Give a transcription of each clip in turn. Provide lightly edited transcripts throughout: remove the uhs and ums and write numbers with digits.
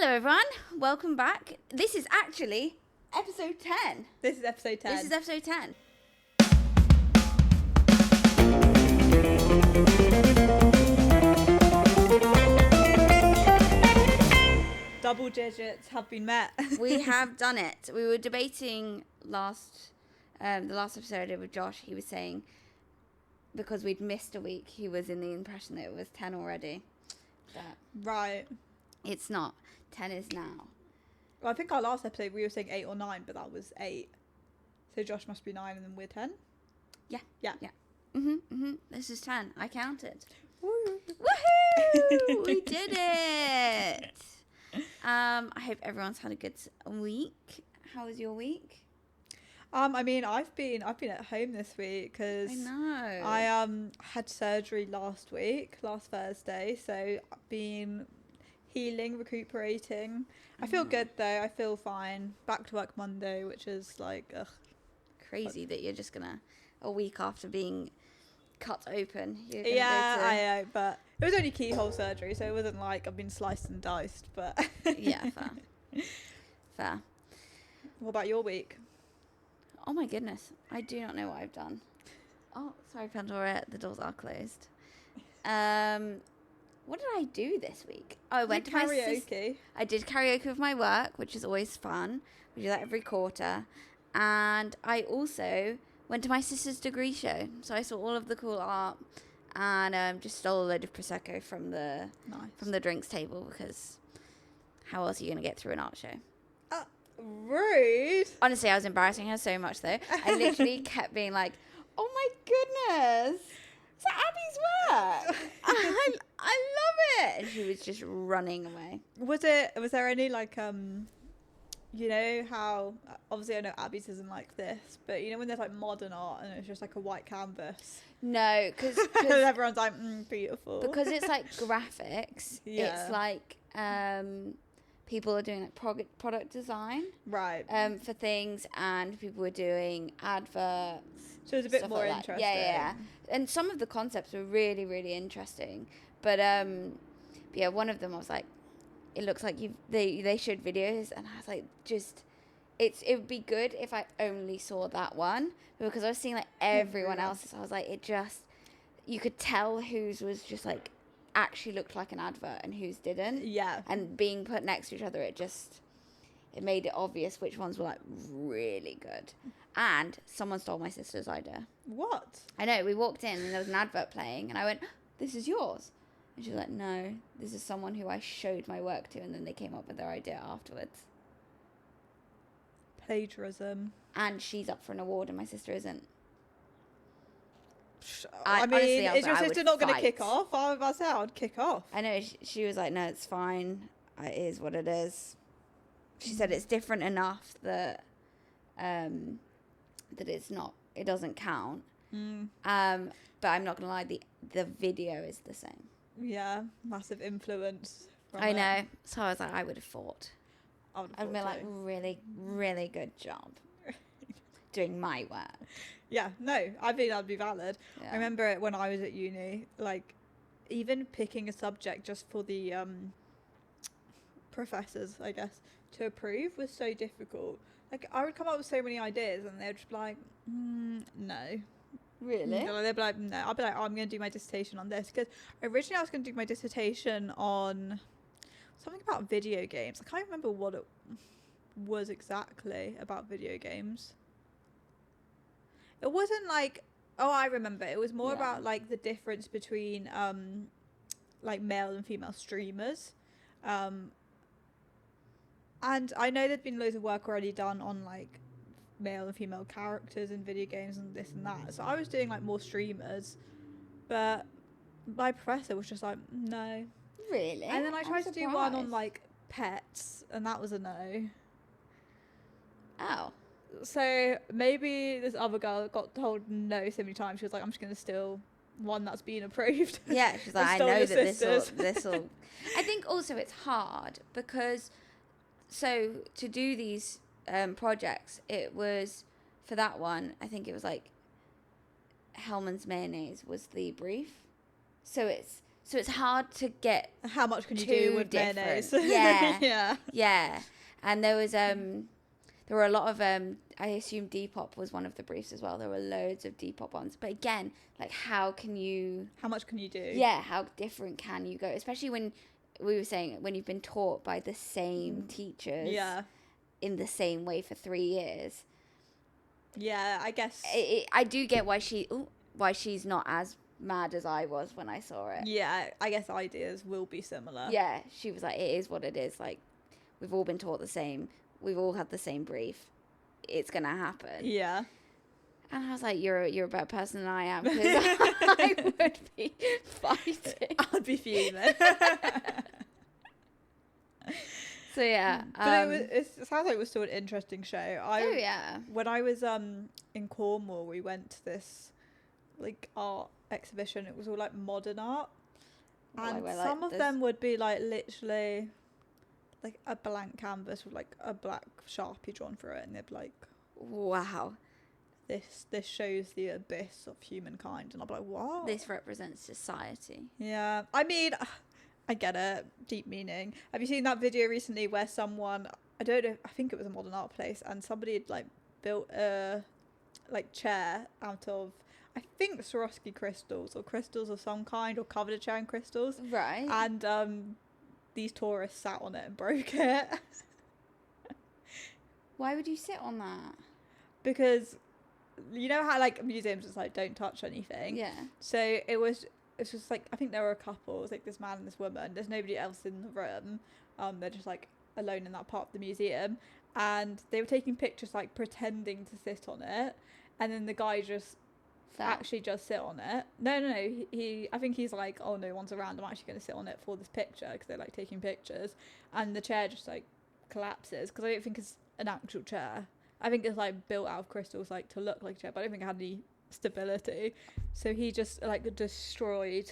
Hello everyone, welcome back. This is actually episode 10. This is episode 10. This is episode 10. Double digits have been met. We have done it. We were debating the last episode I did with Josh. He was saying because we'd missed a week, he was in the impression that it was 10 already. But Right. it's not. 10 is now. Well, I think our last episode we were saying 8 or 9, but that was 8. So Josh must be 9 and then we're 10? Yeah. Yeah. This is 10. I counted. Woo. Woohoo! We did it! I hope everyone's had a good week. How was your week? I mean, I've been at home this week because I know. I had surgery last Thursday, so I've been healing, recuperating. I feel good though. I feel fine. Back to work Monday, which is like Crazy that you're just gonna a week after being cut open. You're gonna I know, but it was only keyhole surgery, so it wasn't like I've been sliced and diced. But yeah, fair. What about your week? Oh my goodness, I do not know what I've done. Oh, sorry, Pandora. The doors are closed. What did I do this week? Oh, I went to karaoke. I did karaoke with my work, which is always fun. We do that every quarter. And I also went to my sister's degree show. So I saw all of the cool art and just stole a load of Prosecco from the drinks table because how else are you going to get through an art show? Rude. Honestly, I was embarrassing her so much, though. I literally kept being like, oh my goodness, is that Abby's work? I love it. And she was just running away. Was there any like you know how obviously I know Abby's isn't like this, but you know when there's like modern art and it's just like a white canvas? No, because everyone's like beautiful. Because it's like graphics. Yeah. It's like people are doing like product design, right? For things, and people were doing adverts. So it's a bit more like interesting. Yeah. And some of the concepts were really, really interesting. But yeah, one of them I was like, it looks like they showed videos, and I was like, it would be good if I only saw that one, because I was seeing like everyone else's. I was like, you could tell whose was just like actually looked like an advert and whose didn't. Yeah. And being put next to each other, it made it obvious which ones were like really good. And someone stole my sister's idea. What? I know. We walked in and there was an advert playing, and I went, "This is yours." And she was like, "No, this is someone who I showed my work to," and then they came up with their idea afterwards. Plagiarism. And she's up for an award, and my sister isn't. I mean, honestly, is your sister not going to kick off? I was about to say I'd kick off. I know. She was like, "No, it's fine. It is what it is." She said it's different enough that that it's not. It doesn't count. But I'm not gonna lie. The video is the same. Yeah, massive influence. I know. So I was like, I would have fought. I'd been like, really, really good job doing my work. Yeah, no, I think that'd be valid. Yeah. I remember it when I was at uni, like, even picking a subject just for the professors, I guess, to approve was so difficult. Like, I would come up with so many ideas, and they'd just be like, no. Really? They'd be like, no. I'd be like, I'm going to do my dissertation on this. Because originally I was going to do my dissertation on something about video games. I can't remember what it was exactly about video games. It wasn't like, oh, I remember. It was more about like the difference between like male and female streamers. And I know there'd been loads of work already done on like male and female characters in video games and this and that. So I was doing like more streamers, but my professor was just like, no. Really? And then I tried to do one on like pets, and that was a no. Oh. So maybe this other girl got told no so many times. She was like, I'm just going to steal one that's been approved. Yeah, she's like, I know that this'll. I think also it's hard because, so to do these projects, it was, for that one, I think it was like Hellman's mayonnaise was the brief. So it's So it's hard to get How much can you too do with different. mayonnaise? Yeah. Yeah. Yeah. And there were a lot of I assume Depop was one of the briefs as well. There were loads of Depop ones. But again, like how much can you do? Yeah, how different can you go? Especially when we were saying when you've been taught by the same teachers in the same way for 3 years. Yeah, I guess I do get why she's not as mad as I was when I saw it. Yeah, I guess ideas will be similar. Yeah, she was like, it is what it is. Like, we've all been taught the same. We've all had the same brief. It's gonna happen. Yeah. And I was like, you're a better person than I am, because I would be fighting. I'd be fuming. So yeah, but it sounds like it was still an interesting show. yeah. When I was in Cornwall, we went to this like art exhibition. It was all like modern art, and some of them would be like literally like a blank canvas with like a black Sharpie drawn through it, and they'd be like, wow, this shows the abyss of humankind, and I'll be like, what? This represents society. Yeah, I mean, I get it, deep meaning. Have you seen that video recently where someone, I don't know, I think it was a modern art place, and somebody had like built a like chair out of, I think, Swarovski crystals or crystals of some kind, or covered a chair in crystals, right? And these tourists sat on it and broke it. Why would you sit on that? Because you know how like museums just like don't touch anything. Yeah. So it's just like, I think there were a couple. It was like this man and this woman. There's nobody else in the room. They're just like alone in that part of the museum, and they were taking pictures like pretending to sit on it, and then the guy just actually just sit on it. No. He I think he's like, oh, no one's around. I'm actually going to sit on it for this picture, because they're like taking pictures, and the chair just like collapses, because I don't think it's an actual chair. I think it's like built out of crystals like to look like a chair, but I don't think it had any stability. So he just like destroyed.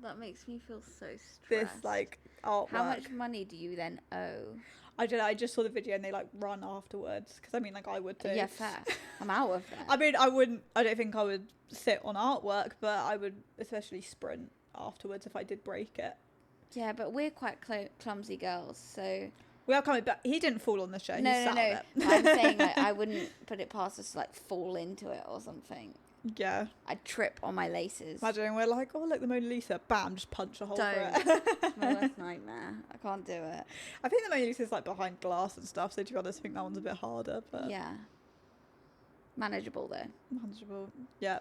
That makes me feel so stressed. This like artwork. How much money do you then owe? I don't know. I just saw the video and they like run afterwards, because I mean, like, I would too. Yeah, fair. I'm out of it. I mean, I don't think I would sit on artwork, but I would especially sprint afterwards if I did break it. Yeah, but we're quite clumsy girls, so. We are coming back. He didn't fall on the show. No. On it. I'm saying like I wouldn't put it past us to like fall into it or something. Yeah. I'd trip on my laces. Imagine we're like, oh, look, the Mona Lisa. Bam, just punch a hole through it. It's my worst nightmare. I can't do it. I think the Mona Lisa's like behind glass and stuff, so to be honest, I think that one's a bit harder. But yeah. Manageable though. Manageable. Yeah.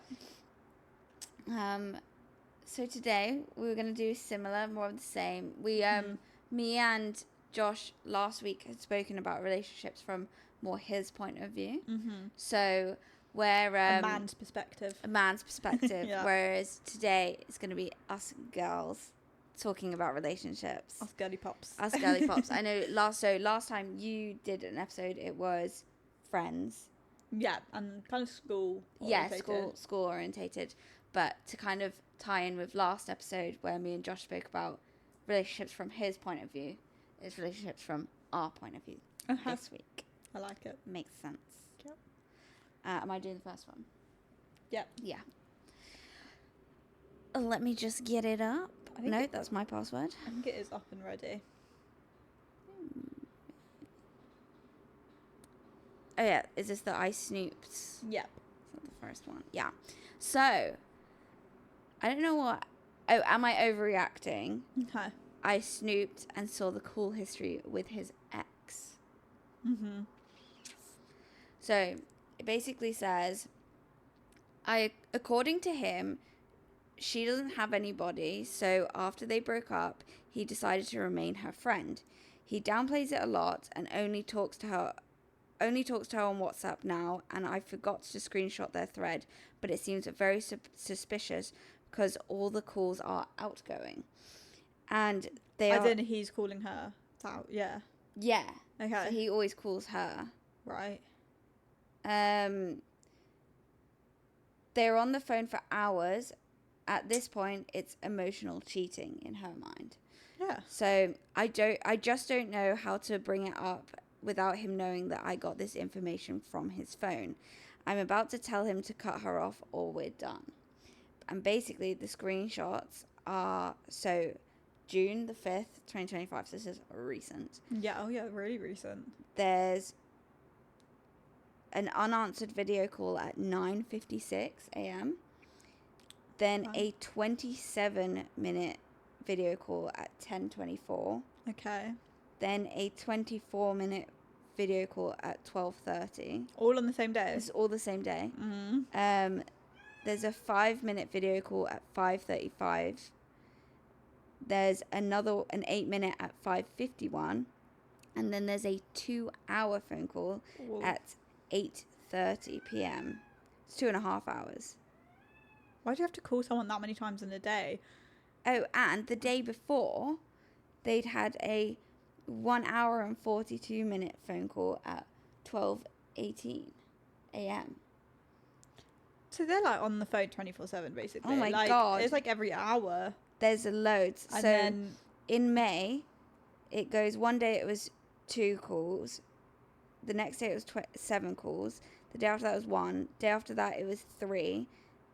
So today we were gonna do similar, more of the same. We me and Josh last week had spoken about relationships from more his point of view. Mm-hmm. So where a man's perspective. Yeah. Whereas today it's going to be us girls talking about relationships. Us girly pops. I know last time you did an episode, it was friends. Yeah, and kind of school orientated. Yeah, school orientated. But to kind of tie in with last episode where me and Josh spoke about relationships from his point of view, it's relationships from our point of view this week. I like it. Makes sense. Yep. Am I doing the first one? Yep. Yeah. Let me just get it up. No, that's my password. I think it is up and ready. Oh yeah, is this the I snooped? Yep. Is that the first one? Yeah. So, I don't know what... Oh, am I overreacting? Okay. I snooped and saw the cool history with his ex. Mm-hmm. So, it basically says, according to him, she doesn't have anybody, so after they broke up, he decided to remain her friend. He downplays it a lot and only talks to her on WhatsApp now, and I forgot to screenshot their thread, but it seems very suspicious because all the calls are outgoing. And they As in he's calling her out, yeah. Yeah. Okay. So he always calls her. Right. They're on the phone for hours. At this point, it's emotional cheating in her mind. Yeah. So I just don't know how to bring it up without him knowing that I got this information from his phone. I'm about to tell him to cut her off or we're done. And basically the screenshots are so June the 5th, 2025. So this is recent. Yeah. Oh yeah, really recent. There's an unanswered video call at 9:56 a.m. Then a 27-minute video call at 10:24. Okay. Then a 24-minute video call at 12:30. All on the same day. It's all the same day. Mm. There's a 5-minute video call at 5:35. There's an 8-minute at 5:51, and then there's a 2-hour phone call at 8:30 p.m. It's 2.5 hours. Why do you have to call someone that many times in a day? Oh, and the day before, they'd had a 1 hour and 42-minute phone call at 12:18 a.m. So they're like on the phone 24/7 basically. Oh my like, God. It's like every hour. There's loads. And so then in May, it goes, one day it was 2 calls. The next day it was 7 calls. The day after that was 1. Day after that it was 3.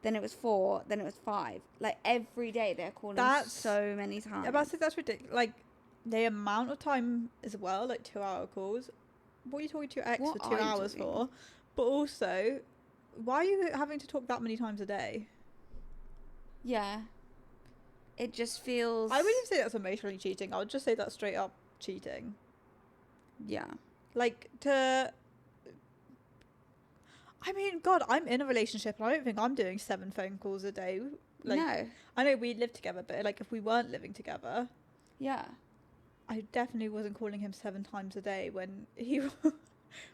Then it was 4. Then it was 5. Like every day they're calling so many times. I'm about to say that's ridiculous. Like the amount of time as well, like 2-hour calls. What are you talking to your ex What for 2 hours for? But also, why are you having to talk that many times a day? Yeah. It just feels... I wouldn't even say that's emotionally cheating. I would just say that's straight up cheating. Yeah. Like, I mean, God, I'm in a relationship and I don't think I'm doing 7 phone calls a day. Like, no. I know we live together, but like if we weren't living together, Yeah. I definitely wasn't calling him 7 times a day when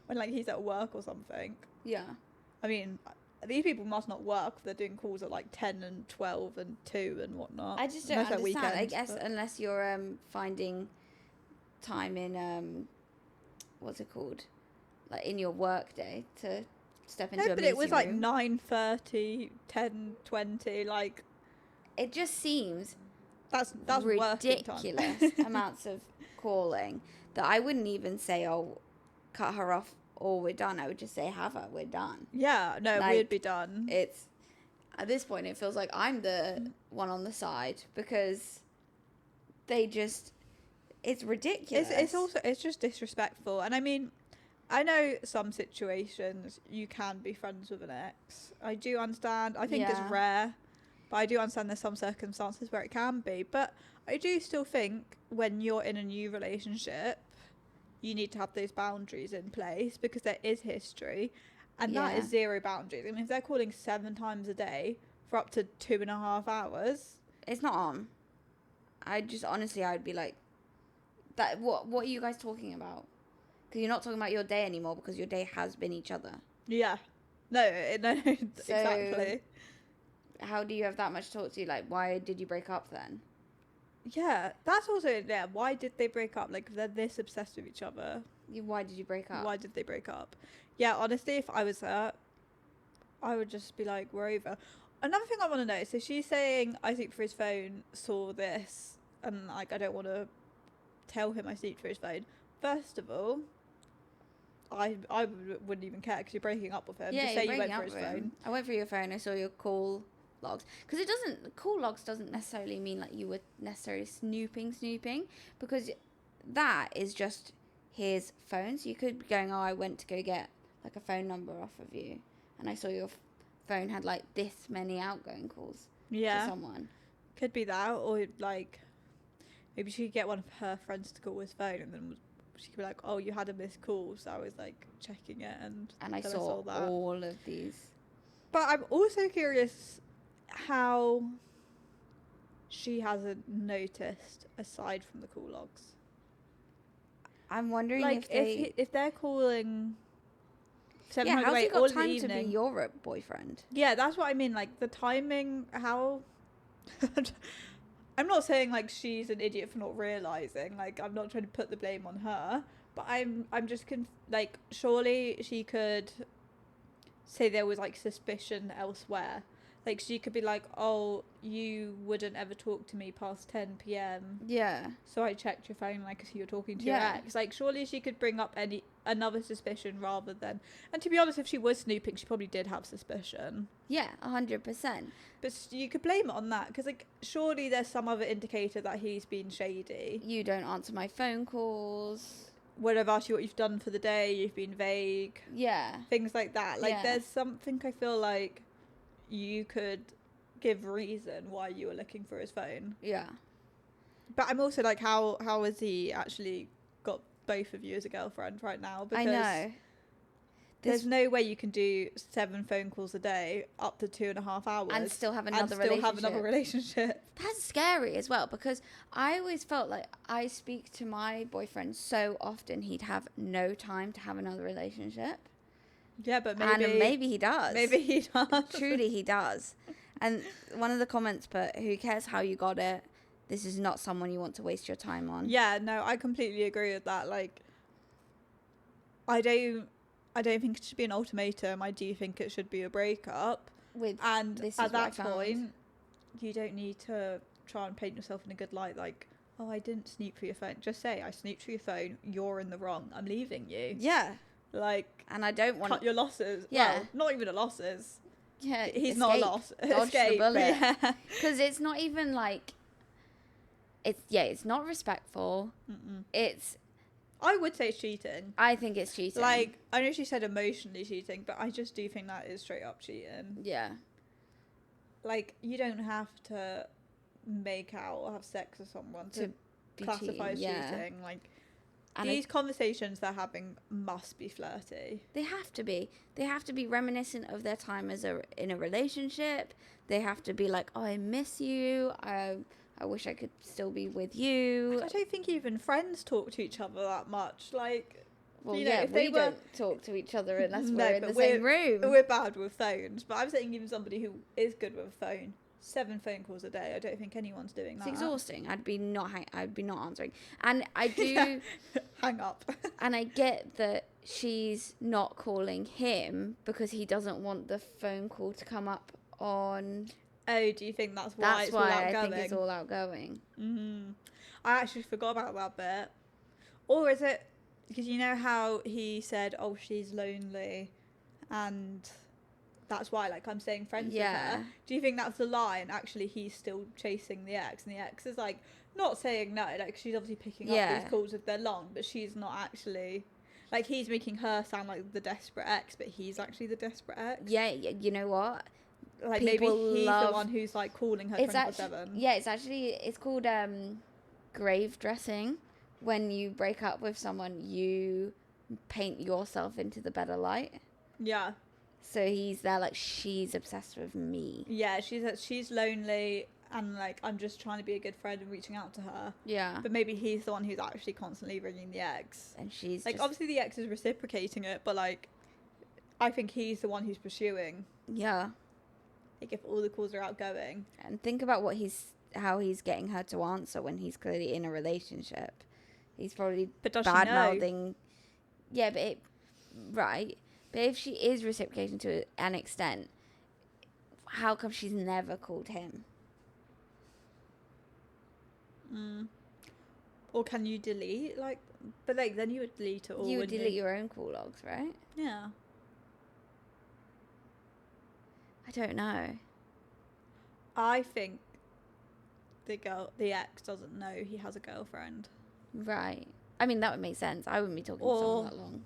when like he's at work or something. Yeah. I mean, these people must not work. They're doing calls at like 10 and 12 and 2 and whatnot. I just don't Unless they're understand. I weekends, guess but- unless you're finding time in what's it called, like in your work day to step into a No, but meeting it was like room. 9:30, 10:20. Like It just seems that's working time. ridiculous amounts of calling that I wouldn't even say, oh, cut her off or we're done. I would just say, have her, we're done. Yeah, no, Like, we'd be done. It's at this point it feels like I'm the one on the side because they just, it's ridiculous. It's just disrespectful. And I mean, I know some situations you can be friends with an ex. I do understand. I think it's Yeah. rare, but I do understand there's some circumstances where it can be. But I do still think when you're in a new relationship, you need to have those boundaries in place because there is history, and that is 0 boundaries. I mean, if they're calling 7 times a day for up to 2.5 hours, It's not on. I just honestly, I would be like, that. What are you guys talking about? Because you're not talking about your day anymore because your day has been each other. yeah, no, exactly. How do you have that much to talk to? Like, why did you break up then? Yeah, that's also, yeah, why did they break up? Like, if they're this obsessed with each other, Why did you break up? why did they break up? Yeah, honestly, if I was her, I would just be like, we're over. Another thing I want to know, so she's saying, I snooped for his phone, saw this, and, like, I don't want to tell him I snooped for his phone. First of all, I wouldn't even care because you're breaking up with him. Yeah, just you're say you breaking went up for his with him. phone. I went through your phone. I saw your call logs. Because call logs doesn't necessarily mean like you were necessarily snooping, because that is just his phone. So you could be going, oh, I went to go get like a phone number off of you, and I saw your phone had like this many outgoing calls Yeah. to someone. Could be that, or like maybe she could get one of her friends to call his phone, and then she could be like, "Oh, you had a missed call," so I was like checking it, and And I then saw that. all of these. But I'm also curious how she hasn't noticed aside from the call logs. I'm wondering Like if they're calling 7 yeah, times how's away he all got in the time to evening. be your boyfriend? Yeah, that's what I mean. Like the timing, how. I'm not saying like she's an idiot for not realizing. Like I'm not trying to put the blame on her, but I'm just like surely she could say there was like suspicion elsewhere. Like, she could be like, oh, you wouldn't ever talk to me past 10 p.m. Yeah. So I checked your phone, like, because you were talking to your ex. Like, surely she could bring up another suspicion rather than... And to be honest, if she was snooping, she probably did have suspicion. Yeah, 100%. But you could blame it on that, because, like, surely there's some other indicator that he's been shady. You don't answer my phone calls. When I've asked you what you've done for the day, you've been vague. Yeah. Things like that. Like, there's something I feel like you could give reason why you were looking for his phone. Yeah. But I'm also like, how has he actually got both of you as a girlfriend right now? Because I know. there's no way you can do 7 phone calls a day up to 2.5 hours And still have and still have another relationship. That's scary as well, because I always felt like I speak to my boyfriend so often he'd have no time to have another relationship. Yeah, but maybe he does. Maybe he does. Truly, he does. And one of the comments put, "Who cares how you got it? This is not someone you want to waste your time on." Yeah, no, I completely agree with that. Like, I don't think it should be an ultimatum. I do think it should be a breakup. And at that point, you don't need to try and paint yourself in a good light. Like, oh, I didn't snoop through your phone. Just say, I snooped through your phone. You're in the wrong. I'm leaving you. Yeah. Like, and I don't want cut your losses. Yeah. Well, not even a losses. Yeah. He's not a loss. Dodge the bullet. Yeah. Because it's not even like, it's not respectful. Mm-mm. I would say it's cheating. I think it's cheating. Like, I know she said emotionally cheating, but I just do think that is straight up cheating. Yeah. Like, you don't have to make out or have sex with someone to classify as cheating. Like, and these conversations they're having must be flirty. They have to be. They have to be reminiscent of their time in a relationship. They have to be like, oh, I miss you. I wish I could still be with you. I don't think even friends talk to each other that much. Like, well, you know, if we don't talk to each other unless we're in the same room. We're bad with phones. But I'm saying even somebody who is good with a phone, 7 phone calls a day. I don't think anyone's doing that. It's exhausting. I'd be not answering. And I do hang up. And I get that she's not calling him because he doesn't want the phone call to come up on. Oh, do you think that's why it's all outgoing? I think it's all outgoing. I actually forgot about that bit. Or is it because you know how he said, "Oh, she's lonely," and that's why, like, I'm staying friends with her. Do you think that's a lie? And actually, he's still chasing the ex, and the ex is like not saying no. Like, she's obviously picking up these calls if they're long, but she's not actually. Like, he's making her sound like the desperate ex, but he's actually the desperate ex. Yeah, you know what? Like, people maybe he's the one who's like calling her 24/7. Yeah, it's called grave dressing. When you break up with someone, you paint yourself into the better light. Yeah. So he's there like, she's obsessed with me. Yeah, she's lonely and like, I'm just trying to be a good friend and reaching out to her. Yeah. But maybe he's the one who's actually constantly ringing the ex. And she's like, obviously the ex is reciprocating it, but like, I think he's the one who's pursuing. Yeah. Like, if all the calls are outgoing. And think about how he's getting her to answer when he's clearly in a relationship. He's probably bad mouthing. Yeah, but right. But if she is reciprocating to an extent, how come she's never called him? Or can you delete? Like, but like, then you would delete it all. You would delete your own call logs, right? Yeah. I don't know. I think the ex doesn't know he has a girlfriend. Right. I mean, that would make sense. I wouldn't be talking to someone that long.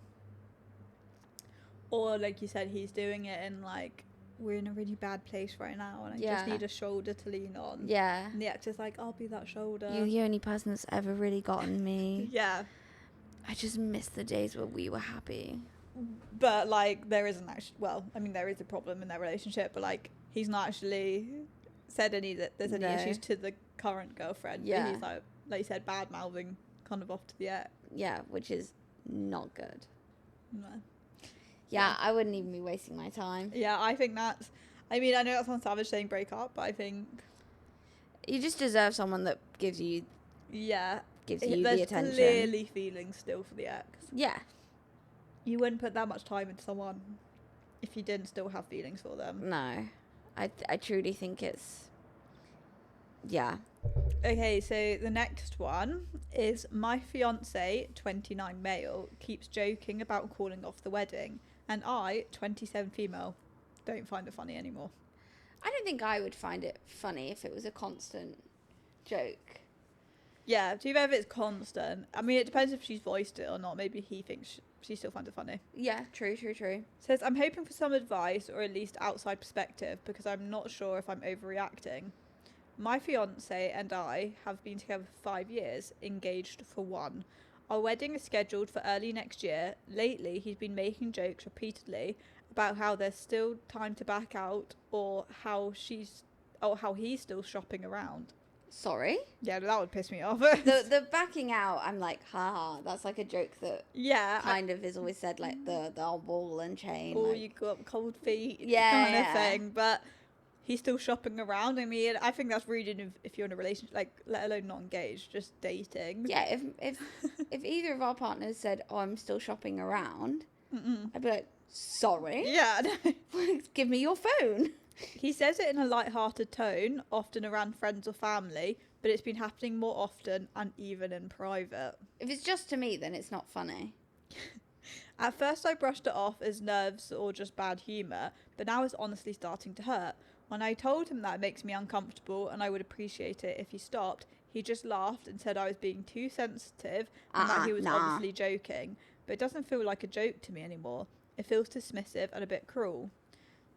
Or, like you said, he's doing it in, like, we're in a really bad place right now and I just need a shoulder to lean on. Yeah. And the ex is like, I'll be that shoulder. You're the only person that's ever really gotten me. Yeah. I just miss the days where we were happy. But, like, there isn't actually... Well, I mean, there is a problem in their relationship, but, like, he's not actually said there's any issues to the current girlfriend. Yeah. But he's, like you said, bad-mouthing kind of off to the ex. Yeah, which is not good. No. Yeah, I wouldn't even be wasting my time. Yeah, I think that's... I mean, I know that sounds savage saying break up, but I think... You just deserve someone that gives you... Yeah. Gives you the attention. There's clearly feelings still for the ex. Yeah. You wouldn't put that much time into someone if you didn't still have feelings for them. No. I truly think it's, yeah. Okay, so the next one is my fiance, 29 male, keeps joking about calling off the wedding, and I, 27 female, don't find it funny anymore. I don't think I would find it funny if it was a constant joke. Yeah, to be fair, if it's constant. I mean, it depends if she's voiced it or not. Maybe he thinks she still finds it funny. Yeah, true. Says, I'm hoping for some advice or at least outside perspective because I'm not sure if I'm overreacting. My fiance and I have been together for 5 years, engaged for 1. Our wedding is scheduled for early next year. Lately, he's been making jokes repeatedly about how there's still time to back out or how he's still shopping around. Sorry? Yeah, that would piss me off. The backing out, I'm like, haha, that's like a joke that yeah, kind of is always said, like the ball and chain. Or like, you got cold feet, Yeah, kind yeah. of thing. But he's still shopping around. I mean, I think that's rude if you're in a relationship, like, let alone not engaged, just dating. Yeah, if either of our partners said, oh, I'm still shopping around, I'd be like, sorry? Yeah. Give me your phone. He says it in a light-hearted tone, often around friends or family, but it's been happening more often and even in private. If it's just to me, then it's not funny. At first I brushed it off as nerves or just bad humour, but now it's honestly starting to hurt. When I told him that it makes me uncomfortable and I would appreciate it if he stopped, he just laughed and said I was being too sensitive and that he was obviously joking. But it doesn't feel like a joke to me anymore. It feels dismissive and a bit cruel.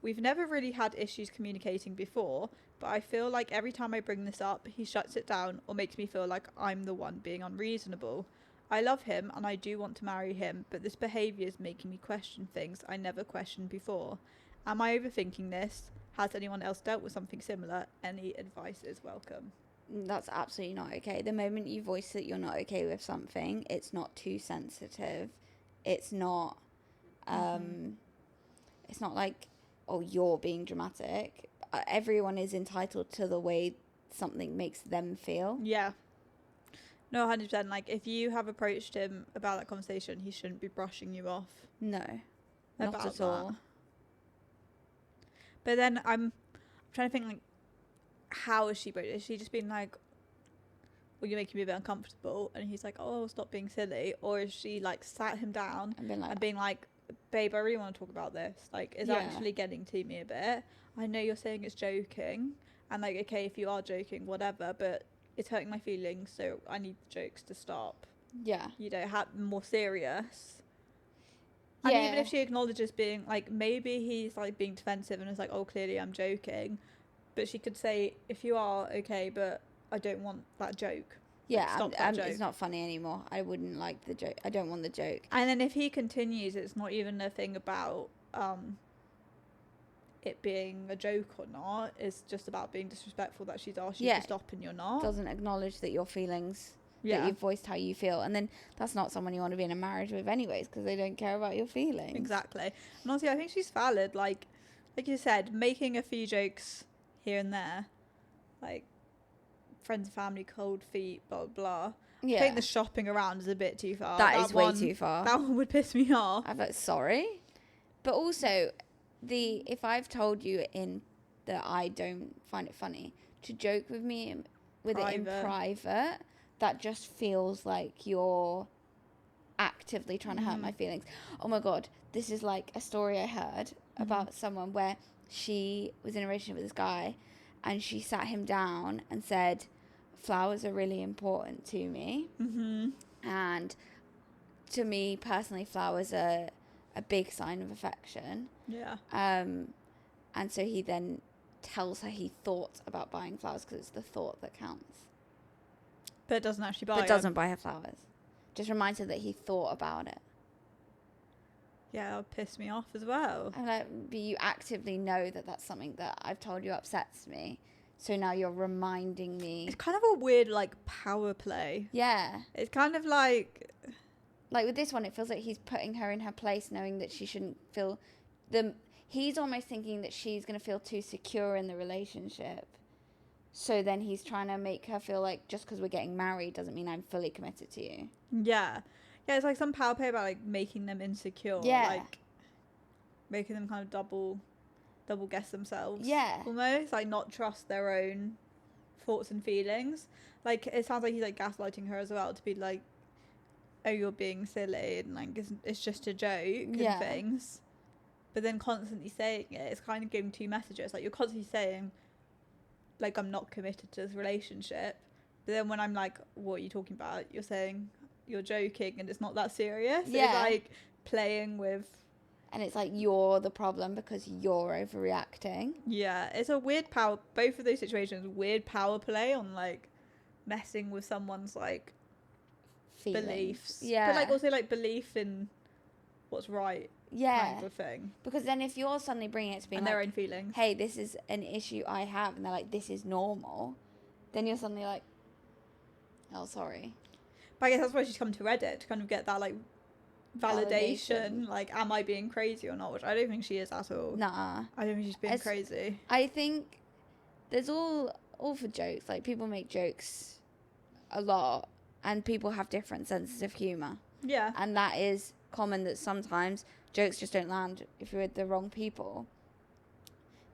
We've never really had issues communicating before, but I feel like every time I bring this up, he shuts it down or makes me feel like I'm the one being unreasonable. I love him and I do want to marry him, but this behaviour is making me question things I never questioned before. Am I overthinking this? Has anyone else dealt with something similar? Any advice is welcome. That's absolutely not okay. The moment you voice that you're not okay with something, it's not too sensitive. It's not, it's not like, oh, you're being dramatic. Everyone is entitled to the way something makes them feel. Yeah. No, 100%. Like, if you have approached him about that conversation, he shouldn't be brushing you off. No, not about at all. that. But then I'm trying to think, like, how is she broached? Is she just being like, well, you're making me a bit uncomfortable? And he's like, oh, stop being silly. Or is she, like, sat him down and being like, babe, I really want to talk about this. Like, it's actually getting to me a bit. I know you're saying it's joking. And, like, okay, if you are joking, whatever. But it's hurting my feelings, so I need the jokes to stop. Yeah. You know, more serious. And even if she acknowledges being, like, maybe he's, like, being defensive and is like, oh, clearly I'm joking. But she could say, if you are, okay, but I don't want that joke. Yeah, stop that joke. It's not funny anymore. I wouldn't like the joke. I don't want the joke. And then if he continues, it's not even a thing about it being a joke or not. It's just about being disrespectful that she's asked you to stop and you're not. Doesn't acknowledge that your feelings, that you've voiced how you feel. And then that's not someone you want to be in a marriage with anyways, because they don't care about your feelings. Exactly. And honestly, I think she's valid. Like you said, making a few jokes here and there, like friends and family, cold feet, blah, blah. Yeah. I think the shopping around is a bit too far. That is way too far. That one would piss me off. I'm like, sorry? But also, if I've told you that I don't find it funny, to joke with me with it in private, that just feels like you're actively trying to hurt my feelings. Oh my God, this is like a story I heard about someone where she was in a relationship with this guy and she sat him down and said, flowers are really important to me. And to me personally, flowers are a big sign of affection. Yeah. And so he then tells her he thought about buying flowers because it's the thought that counts. But doesn't actually buy But doesn't buy her flowers. Just reminds her that he thought about it. Yeah, that would piss me off as well. I'm like, but you actively know that that's something that I've told you upsets me. So now you're reminding me. It's kind of a weird, like, power play. Yeah. It's kind of like... Like with this one, it feels like he's putting her in her place, knowing that she shouldn't feel... He's almost thinking that she's going to feel too secure in the relationship. So then he's trying to make her feel like just because we're getting married doesn't mean I'm fully committed to you. Yeah. Yeah, it's like some power play about, like, making them insecure. Yeah. Like, making them kind of double double guess themselves. Yeah. Almost like not trust their own thoughts and feelings. Like it sounds like he's like gaslighting her as well to be like, oh, you're being silly and like it's just a joke and things. But then constantly saying it, it's kind of giving two messages. Like you're constantly saying, like, I'm not committed to this relationship. But then when I'm like, what are you talking about? You're saying you're joking and it's not that serious. Yeah. It's like playing with. And it's like you're the problem because you're overreacting. Yeah, it's a weird power. Both of those situations, weird power play on like messing with someone's like Feelings. beliefs. Yeah. But like also like belief in what's right. Yeah. Kind of thing. Because then if you're suddenly bringing it to being and like, their own feelings. hey, this is an issue I have, and they're like, this is normal, then you're suddenly like, oh, sorry. But I guess that's why she's come to Reddit, to kind of get that like validation. Like, am I being crazy or not? Which I don't think she is at all. Nah. I don't think she's being crazy. I think there's all for jokes. Like, people make jokes a lot, and people have different senses of humour. Yeah. And that is common, that sometimes jokes just don't land if you're with the wrong people.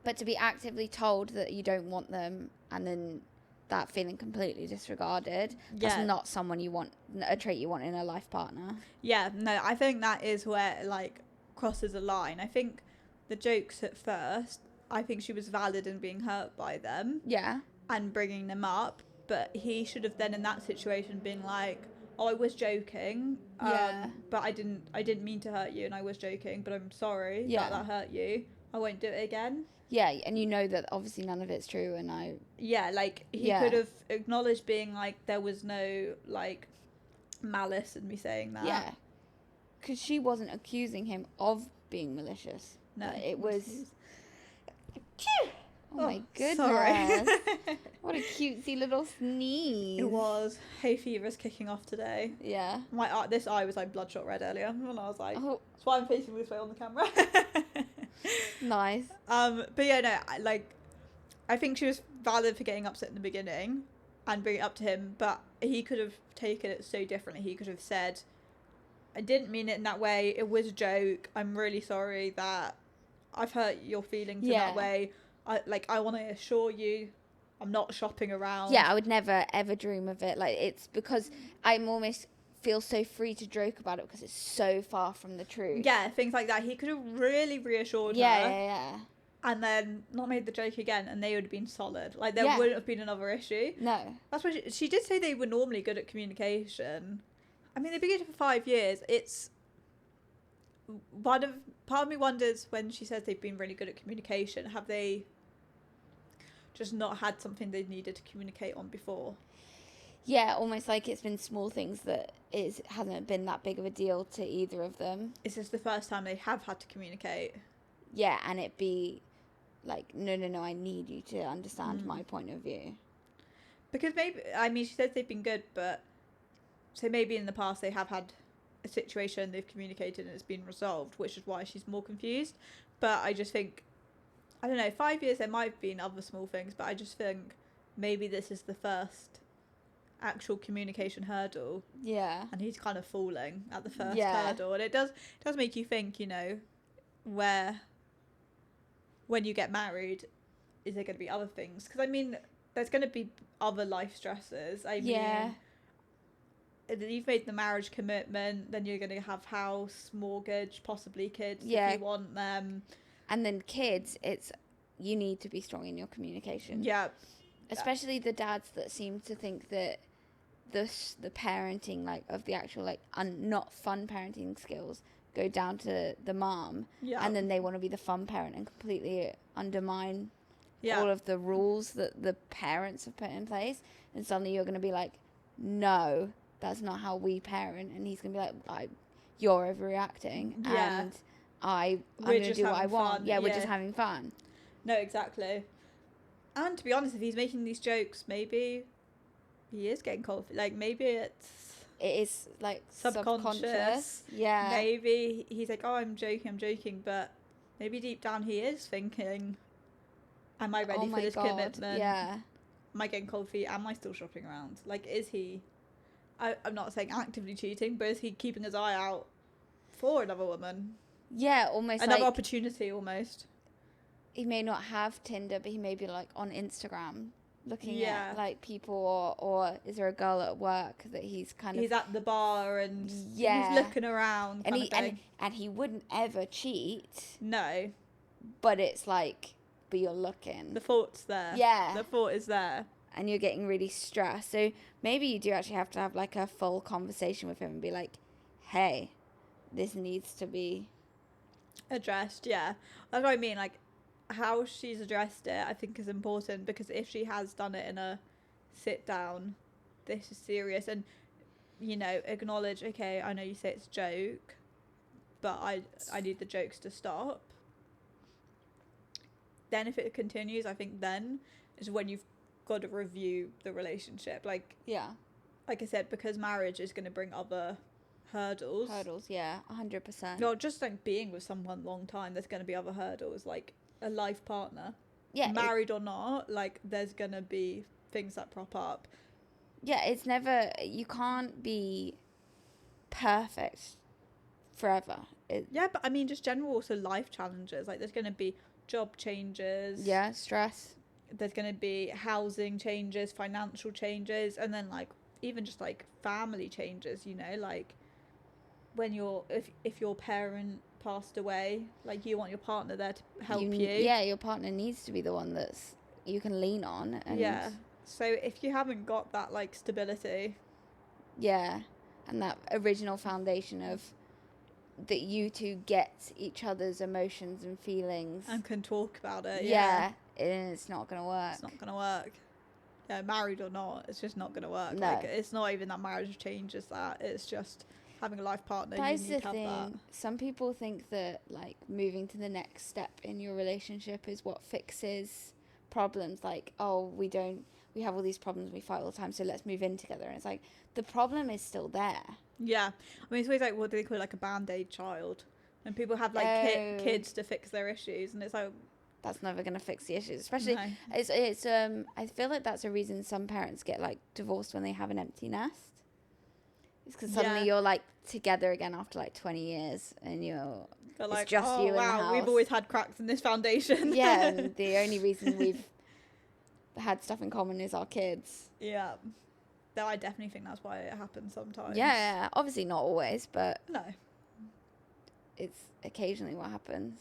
But to be actively told that you don't want them and then that feeling completely disregarded, that's not someone you want, a trait you want in a life partner. Yeah, no, I think that is where it, like, crosses a line. I think the jokes at first, I think she was valid in being hurt by them. Yeah. And bringing them up. But he should have then in that situation been like, oh, I was joking. But I didn't mean to hurt you and I was joking, but I'm sorry that hurt you. I won't do it again. Yeah, and you know that obviously none of it's true, and I... Yeah, like, he could have acknowledged being like, there was no, like, malice in me saying that. Yeah. Because she wasn't accusing him of being malicious. No. It was... Oh my goodness. Sorry. What a cutesy little sneeze. It was. Hay fever's kicking off today. Yeah. My this eye was like bloodshot red earlier, and I was like, oh. That's why I'm facing this way on the camera. Nice. But yeah, no, I think she was valid for getting upset in the beginning and bringing it up to him, but he could have taken it so differently. He could have said, I didn't mean it in that way. It was a joke. I'm really sorry that I've hurt your feelings in that way. I want to assure you I'm not shopping around. Yeah, I would never ever dream of it. Like, it's because I'm almost feel so free to joke about it because it's so far from the truth. Yeah, things like that. He could have really reassured her. Yeah. And then not made the joke again, and they would have been solid. Like, there wouldn't have been another issue. No. That's why she did say they were normally good at communication. I mean, they've been together for 5 years. It's part of me wonders, when she says they've been really good at communication, have they just not had something they needed to communicate on before? Yeah, almost like it's been small things that hasn't been that big of a deal to either of them. Is this the first time they have had to communicate? Yeah, and it be like, no, I need you to understand my point of view. Because maybe, I mean, she says they've been good, but so maybe in the past they have had a situation, they've communicated and it's been resolved, which is why she's more confused. But I just think, I don't know, 5 years there might have been other small things, but I just think maybe this is the first actual communication hurdle. Yeah. And he's kind of falling at the first hurdle. And it does make you think, you know, when you get married, is there going to be other things? Because, I mean, there's going to be other life stresses. I mean, you've made the marriage commitment, then you're going to have house, mortgage, possibly kids if you want them. And then kids, you need to be strong in your communication. Yeah. Especially the dads that seem to think that the parenting, like, of the actual, like, not fun parenting skills go down to the mom. Yeah. And then they want to be the fun parent and completely undermine all of the rules that the parents have put in place. And suddenly you're going to be like, no, that's not how we parent. And he's going to be like, you're overreacting. Yeah. And I'm going to do what I want. Yeah, we're just having fun. No, exactly. And to be honest, if he's making these jokes, maybe he is getting cold. Like, maybe it is like subconscious. Yeah. Maybe he's like, oh, I'm joking. But maybe deep down he is thinking, am I ready for this commitment? Yeah. Am I getting cold feet? Am I still shopping around? Like, is he, I'm not saying actively cheating, but is he keeping his eye out for another woman? Yeah, almost another opportunity, almost. he may not have Tinder, but he may be like on Instagram looking Yeah. at like people, or is there a girl at work that he's kind He's of at the bar and Yeah. he's looking around and kind he of thing. and he wouldn't ever cheat, No, but it's like, but you're looking. the thought's there. Yeah. The thought is there. And you're getting really stressed. So maybe you do actually have to have like a full conversation with him and be like, hey, this needs to be Addressed, yeah. That's what I mean. Like, how she's addressed it, I think, is important, because if she has done it in a sit down, this is serious, and you know, acknowledge, okay, I know you say it's a joke, but I need the jokes to stop. Then if it continues, I think then is when you've got to review the relationship. Like I said, because marriage is going to bring other hurdles. Yeah, 100%. Not just like being with someone long time, there's going to be other hurdles, like a life partner. Yeah, married or not, like there's going to be things that prop up. Yeah, it's never, you can't be perfect forever. Yeah, but I mean, just general also life challenges. Like there's going to be job changes. Yeah, stress. There's going to be housing changes, financial changes, and then like even just like family changes, you know, like when if your parent passed away, like you want your partner there to help you. Yeah, your partner needs to be the one that's you can lean on. And yeah. So if you haven't got that like stability. Yeah, and that original foundation of that you two get each other's emotions and feelings. And can talk about it. Yeah. It's not going to work. It's not going to work. Yeah, married or not, it's just not going to work. No. Like, it's not even that marriage changes that. It's just having a life partner. That you is need the to have thing. that. Some people think that like moving to the next step in your relationship is what fixes problems. Like, oh, we have all these problems, we fight all the time, so let's move in together. And it's like the problem is still there. Yeah, I mean, it's always like, what do they call it, like a band-aid child? And people have like kids to fix their issues, and it's like, that's never going to fix the issues. Especially, no. it's I feel like that's a reason some parents get like divorced when they have an empty nest. It's because suddenly you're like together again after like 20 years, and you're like, it's just you in the house. We've always had cracks in this foundation. Yeah, and the only reason we've had stuff in common is our kids. Yeah. Though I definitely think that's why it happens sometimes. Yeah, obviously not always, but no, it's occasionally what happens.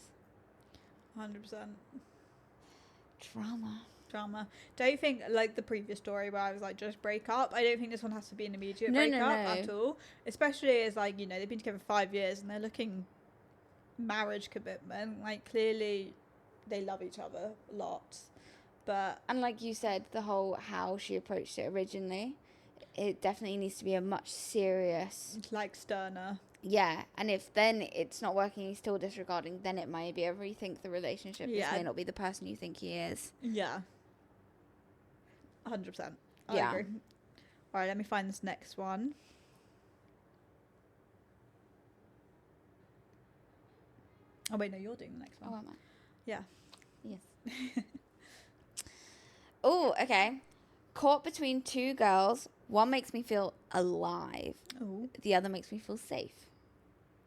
100%. Drama. Don't you think, like the previous story where I was like, just break up, I don't think this one has to be an immediate breakup at all. Especially as like, you know, they've been together for 5 years and they're looking marriage commitment. Like clearly they love each other lots. But and like you said, the whole how she approached it originally, it definitely needs to be a much serious, like sterner. Yeah, and if then it's not working, he's still disregarding, then it might be a rethink the relationship. Yeah. This may not be the person you think he is. Yeah. 100%. I Yeah. agree. All right, let me find this next one. Oh, wait, no, you're doing the next one. Oh, am I? Yeah. Yes. Oh, okay. Caught between two girls. One makes me feel alive. Oh. The other makes me feel safe.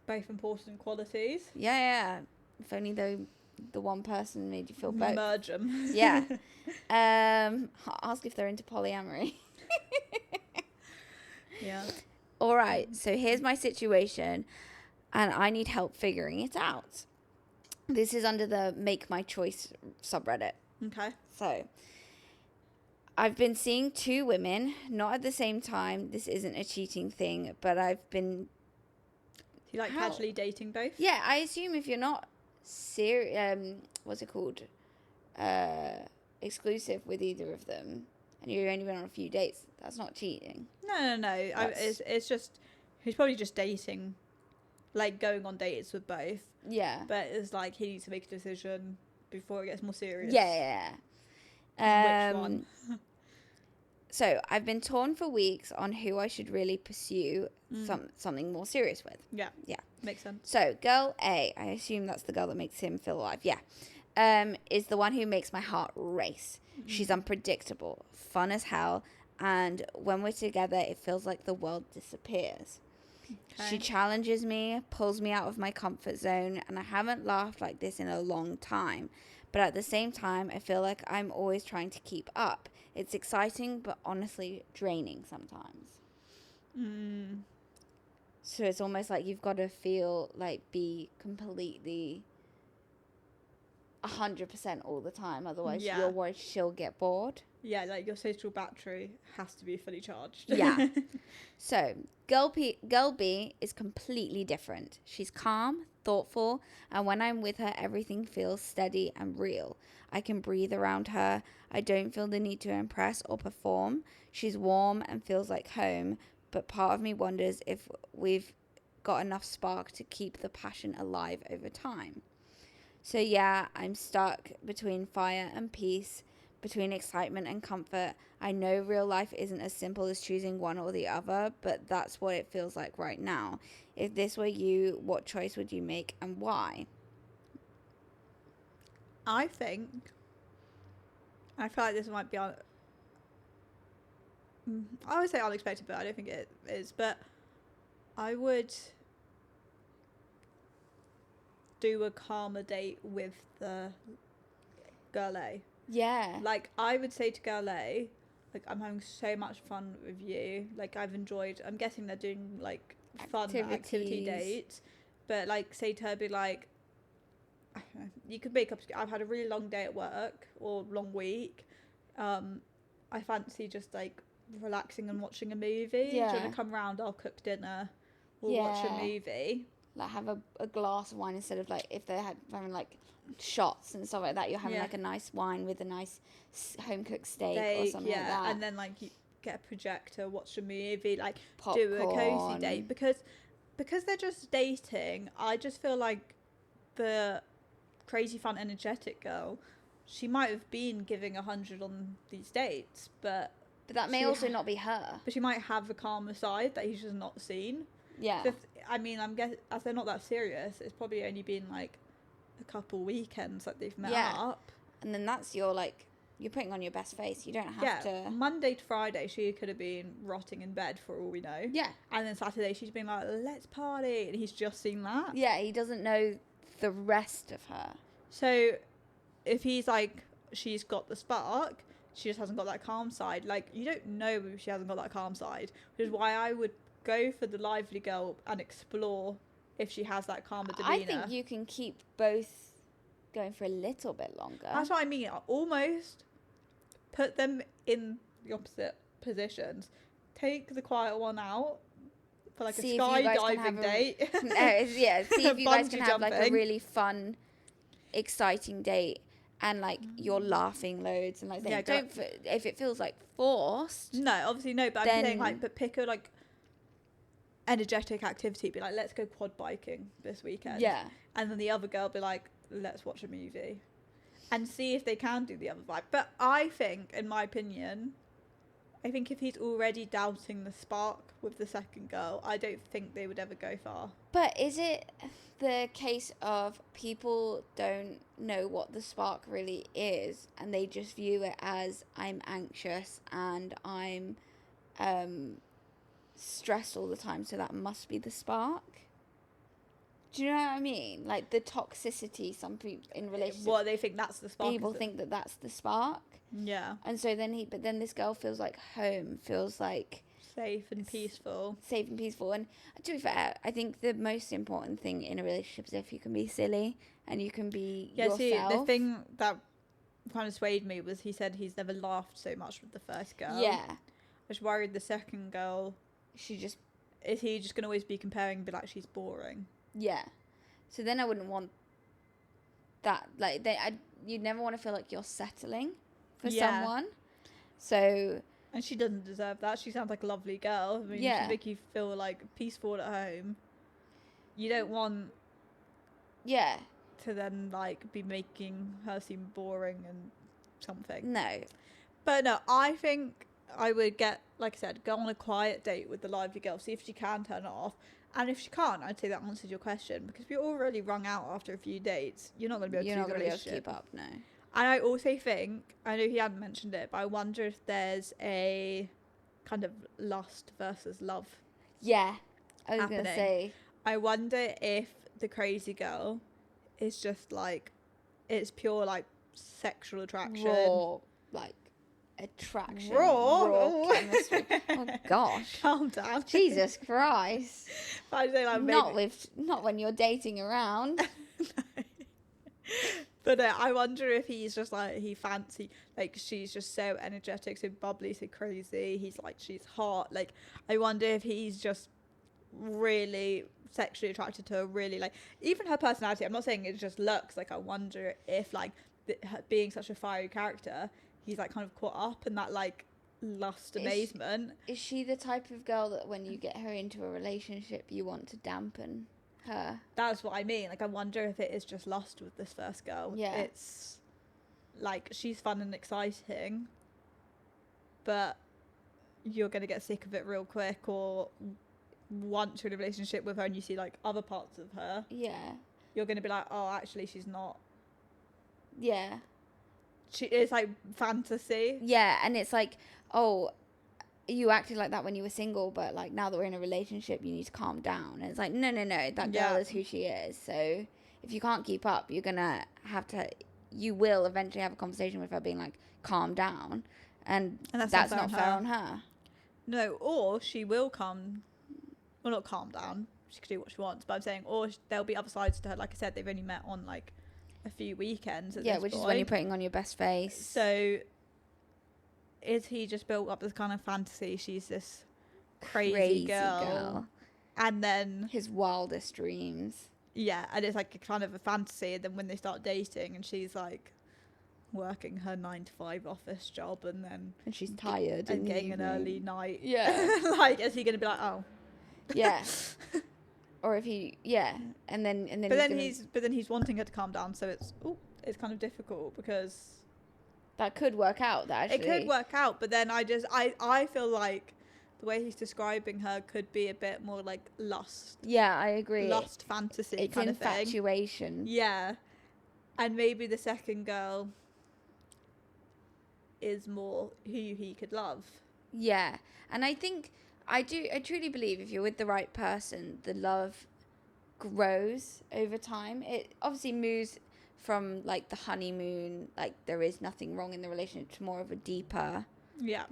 Both important qualities. Yeah. If only the one person made you feel both. Merge them. Yeah. Ask if they're into polyamory. Yeah. All right. So here's my situation, and I need help figuring it out. This is under the Make My Choice subreddit. Okay. So I've been seeing two women, not at the same time. This isn't a cheating thing, but I've been... Do you like casually dating both? Yeah, I assume if you're not what's it called? Exclusive with either of them, and you've only been on a few dates, that's not cheating. No. It's just, he's probably just dating, like going on dates with both. Yeah. But it's like he needs to make a decision before it gets more serious. Yeah. Which one? So I've been torn for weeks on who I should really pursue something more serious with. Yeah. Yeah. Makes sense. So girl A, I assume that's the girl that makes him feel alive. Yeah. Is the one who makes my heart race. She's unpredictable, fun as hell, and when we're together, it feels like the world disappears. Okay. She challenges me, pulls me out of my comfort zone, and I haven't laughed like this in a long time. but at the same time, I feel like I'm always trying to keep up. It's exciting, but honestly draining sometimes. So it's almost like you've got to be completely 100% all the time. Otherwise, you're worried she'll get bored. Yeah, like your social battery has to be fully charged. Yeah. So, girl B is completely different. She's calm, thoughtful, and when I'm with her, everything feels steady and real. I can breathe around her. I don't feel the need to impress or perform. She's warm and feels like home, but part of me wonders if we've got enough spark to keep the passion alive over time. So yeah, I'm stuck between fire and peace, between excitement and comfort. I know real life isn't as simple as choosing one or the other, but that's what it feels like right now. If this were you, what choice would you make and why? I feel like this might be I would say unexpected, but I don't think it is. But I would do a calmer date with the girl A. Yeah. Like, I would say to girl A, like, I'm having so much fun with you. Like, I'm guessing they're doing, like, fun activity dates. But, like, say to her, be like, I don't know, you could make up, I've had a really long day at work or long week. I fancy just, like, relaxing and watching a movie. Yeah. Do you want to come round? I'll cook dinner. We'll watch a movie. Like, have a glass of wine instead of, like, if they're having, like, shots and stuff like that, you're having, like, a nice wine with a nice home-cooked steak or something like that. And then, like, you get a projector, watch a movie, like, Popcorn. do a cozy date. Because they're just dating, I just feel like the crazy, fun, energetic girl, she might have been giving 100 on these dates, but that may also not be her. But she might have a calmer side that he's just not seen. Yeah. So I'm guessing, as they're not that serious, it's probably only been, like, a couple weekends that they've met up. And then that's you're putting on your best face. You don't have to. Monday to Friday, she could have been rotting in bed for all we know. Yeah. And then Saturday, she's been like, let's party. And he's just seen that. Yeah, he doesn't know the rest of her. So if he's like, she's got the spark, she just hasn't got that calm side. Like, you don't know if she hasn't got that calm side. Which is why I would go for the lively girl and explore if she has that calmer demeanour. I think you can keep both going for a little bit longer. That's what I mean. Almost put them in the opposite positions. Take the quiet one out for, like, see a skydiving date. See if you guys can have, like, a jumping. really fun, exciting date. And, like, you're laughing loads and, like, if it feels, like, forced. No, obviously no. But I'm saying, like, but pick a, like, energetic activity. Be like, let's go quad biking this weekend. Yeah. And then the other girl be like, let's watch a movie. And see if they can do the other vibe. But I think, in my opinion, if he's already doubting the spark with the second girl, I don't think they would ever go far. But is it the case of people don't know what the spark really is and they just view it as I'm anxious and I'm stressed all the time, so that must be the spark? Do you know what I mean? Like, the toxicity some people in relationships. What, they think that's the spark? People think that that's the spark. Yeah. And so then this girl feels like home, feels like safe and peaceful. And to be fair, I think the most important thing in a relationship is if you can be silly and you can be yourself. See, the thing that kind of swayed me was he said he's never laughed so much with the first girl. Yeah. I was worried the second girl, is he just going to always be comparing and be like, she's boring? Yeah. So then I wouldn't want that. Like, you'd never want to feel like you're settling for someone. So. And she doesn't deserve that. She sounds like a lovely girl. I mean, she make you feel, like, peaceful at home. You don't want. Yeah. To then, like, be making her seem boring and something. No. But no, I think I would get, like I said, go on a quiet date with the lively girl, see if she can turn it off. And if she can't, I'd say that answers your question, because if you're already wrung out after a few dates, you're not going to be able to keep up, no. And I also think, I know he hadn't mentioned it, but I wonder if there's a kind of lust versus love. Yeah, I was going to say. I wonder if the crazy girl is just, like, it's pure, like, sexual attraction. Raw, like, attraction. Raw? Chemistry. Oh, gosh. Calm down. Jesus Christ. But I'd say, like, Not when you're dating around. No. But I wonder if he's just like, he fancy, like, she's just so energetic, so bubbly, so crazy. He's like, she's hot. Like, I wonder if he's just really sexually attracted to her, really, like, even her personality. I'm not saying it just looks, like, I wonder if, like, her being such a fiery character, he's, like, kind of caught up in that, like, lust amazement. Is she the type of girl that when you get her into a relationship, you want to dampen her? That's what I mean. Like, I wonder if it is just lust with this first girl. Yeah. It's like, she's fun and exciting, but you're going to get sick of it real quick, or once you're in a relationship with her and you see, like, other parts of her, Yeah. you're going to be like, oh, actually, she's not. Yeah. It's like fantasy. Yeah, and it's like, oh, you acted like that when you were single, but, like, now that we're in a relationship, you need to calm down. And it's like, no, that girl Yeah. is who she is. So if you can't keep up, you're gonna have to, you will eventually have a conversation with her being like, calm down, and that's not fair on her. No, or she will not calm down. She could do what she wants, but I'm saying, or there'll be other sides to her. Like I said, they've only met on, like, a few weekends at Yeah, this which is point. when you're putting on your best face. So is he just built up this kind of fantasy? She's this crazy girl. And then his wildest dreams. Yeah, and it's like a kind of a fantasy, and then when they start dating and she's like working her 9-to-5 office job, and she's tired and getting an early night. Yeah. Like, is he gonna be like, oh? Yeah. Or if he, and then but then he's wanting her to calm down, so it's kind of difficult, because that could work out. That actually, it could work out, but then I feel like the way he's describing her could be a bit more like lust. Yeah, I agree. Lust fantasy it's kind of thing. It's infatuation. Yeah, and maybe the second girl is more who he could love. Yeah, and I think I truly believe if you're with the right person, the love grows over time. It obviously moves from, like, the honeymoon, like, there is nothing wrong in the relationship, to more of a deeper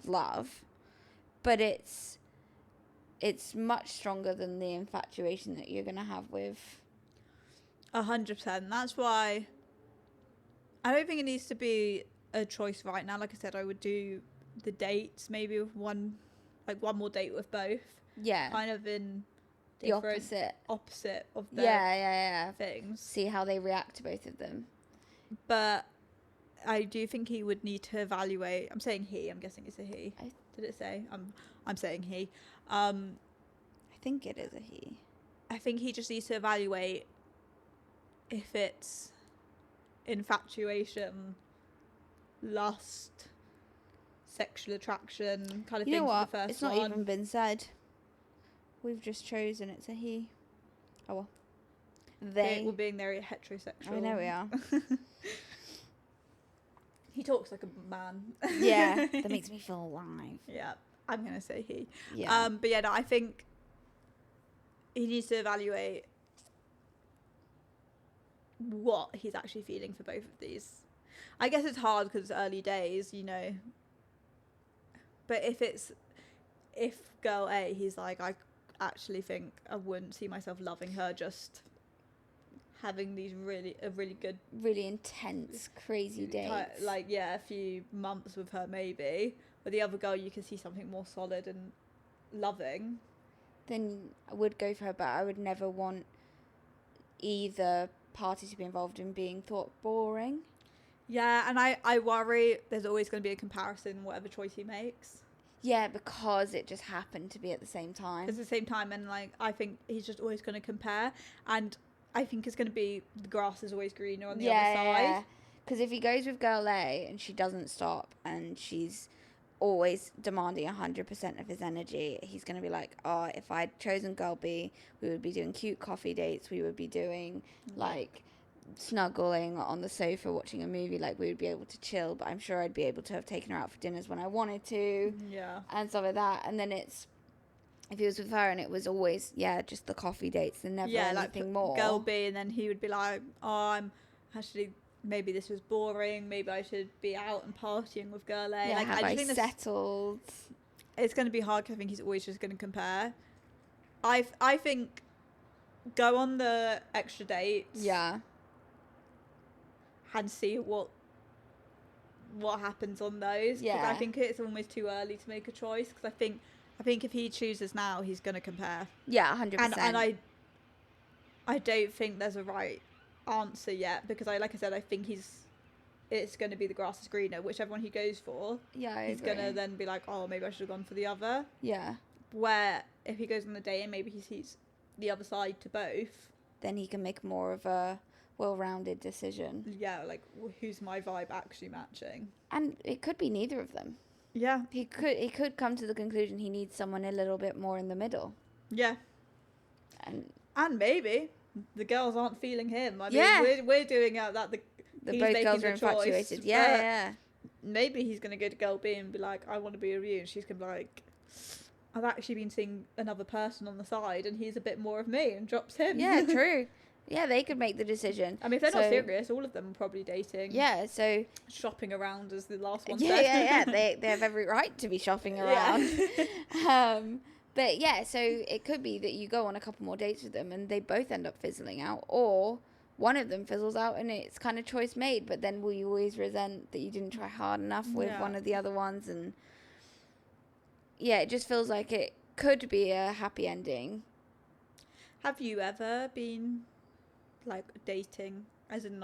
love. But it's much stronger than the infatuation that you're going to have with 100%. That's why I don't think it needs to be a choice right now. Like I said, I would do the dates, maybe with one more date with both. Yeah. Kind of in the opposite of their yeah things. See how they react to both of them. But I do think he would need to evaluate. I'm saying he. I'm guessing it's a he. Did it say? I'm saying he. I think it is a he. I think he just needs to evaluate if it's infatuation, lust, sexual attraction kind of thing. For the first it's not even been said. We've just chosen it's a he. Oh well. We're being very heterosexual. I know we are. He talks like a man. Yeah, that makes me feel alive. Yeah, I'm gonna say he. Yeah. But yeah, no, I think he needs to evaluate what he's actually feeling for both of these. I guess it's hard because it's early days, you know. But if girl A, he's like, I actually think I wouldn't see myself loving her, just having these really good, really intense, crazy dates. Like, yeah, a few months with her maybe. But the other girl, you can see something more solid and loving. Then I would go for her, but I would never want either party to be involved in being thought boring. Yeah, and I worry there's always going to be a comparison whatever choice he makes. Yeah, because it just happened to be at the same time. It's the same time, and like I think he's just always going to compare, and I think it's going to be the grass is always greener on the other side. Yeah, because if he goes with girl A and she doesn't stop and she's always demanding 100% of his energy, he's going to be like, oh, if I'd chosen girl B, we would be doing cute coffee dates, we would be doing like snuggling on the sofa watching a movie, like we would be able to chill, but I'm sure I'd be able to have taken her out for dinners when I wanted to, and stuff like that. And then it's, if he was with her and it was always just the coffee dates and never anything more, girl B, and then he would be like, oh, I'm actually maybe this was boring. Maybe I should be out and partying with girl A. Yeah, Like, have I I just think settled? it's going to be hard because I think he's always just going to compare. I think go on the extra dates. Yeah. And see what happens on those. Because I Yeah. think it's almost too early to make a choice. Because I think if he chooses now, he's going to compare. Yeah, 100%. And I don't think there's a right answer yet, because like I said, I think it's going to be the grass is greener, whichever one he goes for. Yeah, I he's agree. going to then be like, oh, maybe I should have gone for the other. Yeah. Where if he goes on the date and maybe he sees the other side to both, then he can make more of a well-rounded decision. yeah, like who's my vibe actually matching? And it could be neither of them. Yeah. He could come to the conclusion he needs someone a little bit more in the middle. Yeah. And maybe the girls aren't feeling him. I mean, we're doing out that the both girls are infatuated. Yeah. Maybe he's going to go to girl B and be like, I want to be with you. And she's going to be like, I've actually been seeing another person on the side and he's a bit more of me, and drops him. Yeah, true. Yeah, they could make the decision. I mean, if they're not serious, all of them are probably dating. Yeah, so... shopping around, as the last one said. Yeah. They have every right to be shopping around. Yeah. But yeah, so it could be that you go on a couple more dates with them and they both end up fizzling out, or one of them fizzles out and it's kind of choice made, but then will you always resent that you didn't try hard enough with one of the other ones? And yeah, it just feels like it could be a happy ending. Have you ever been like dating as in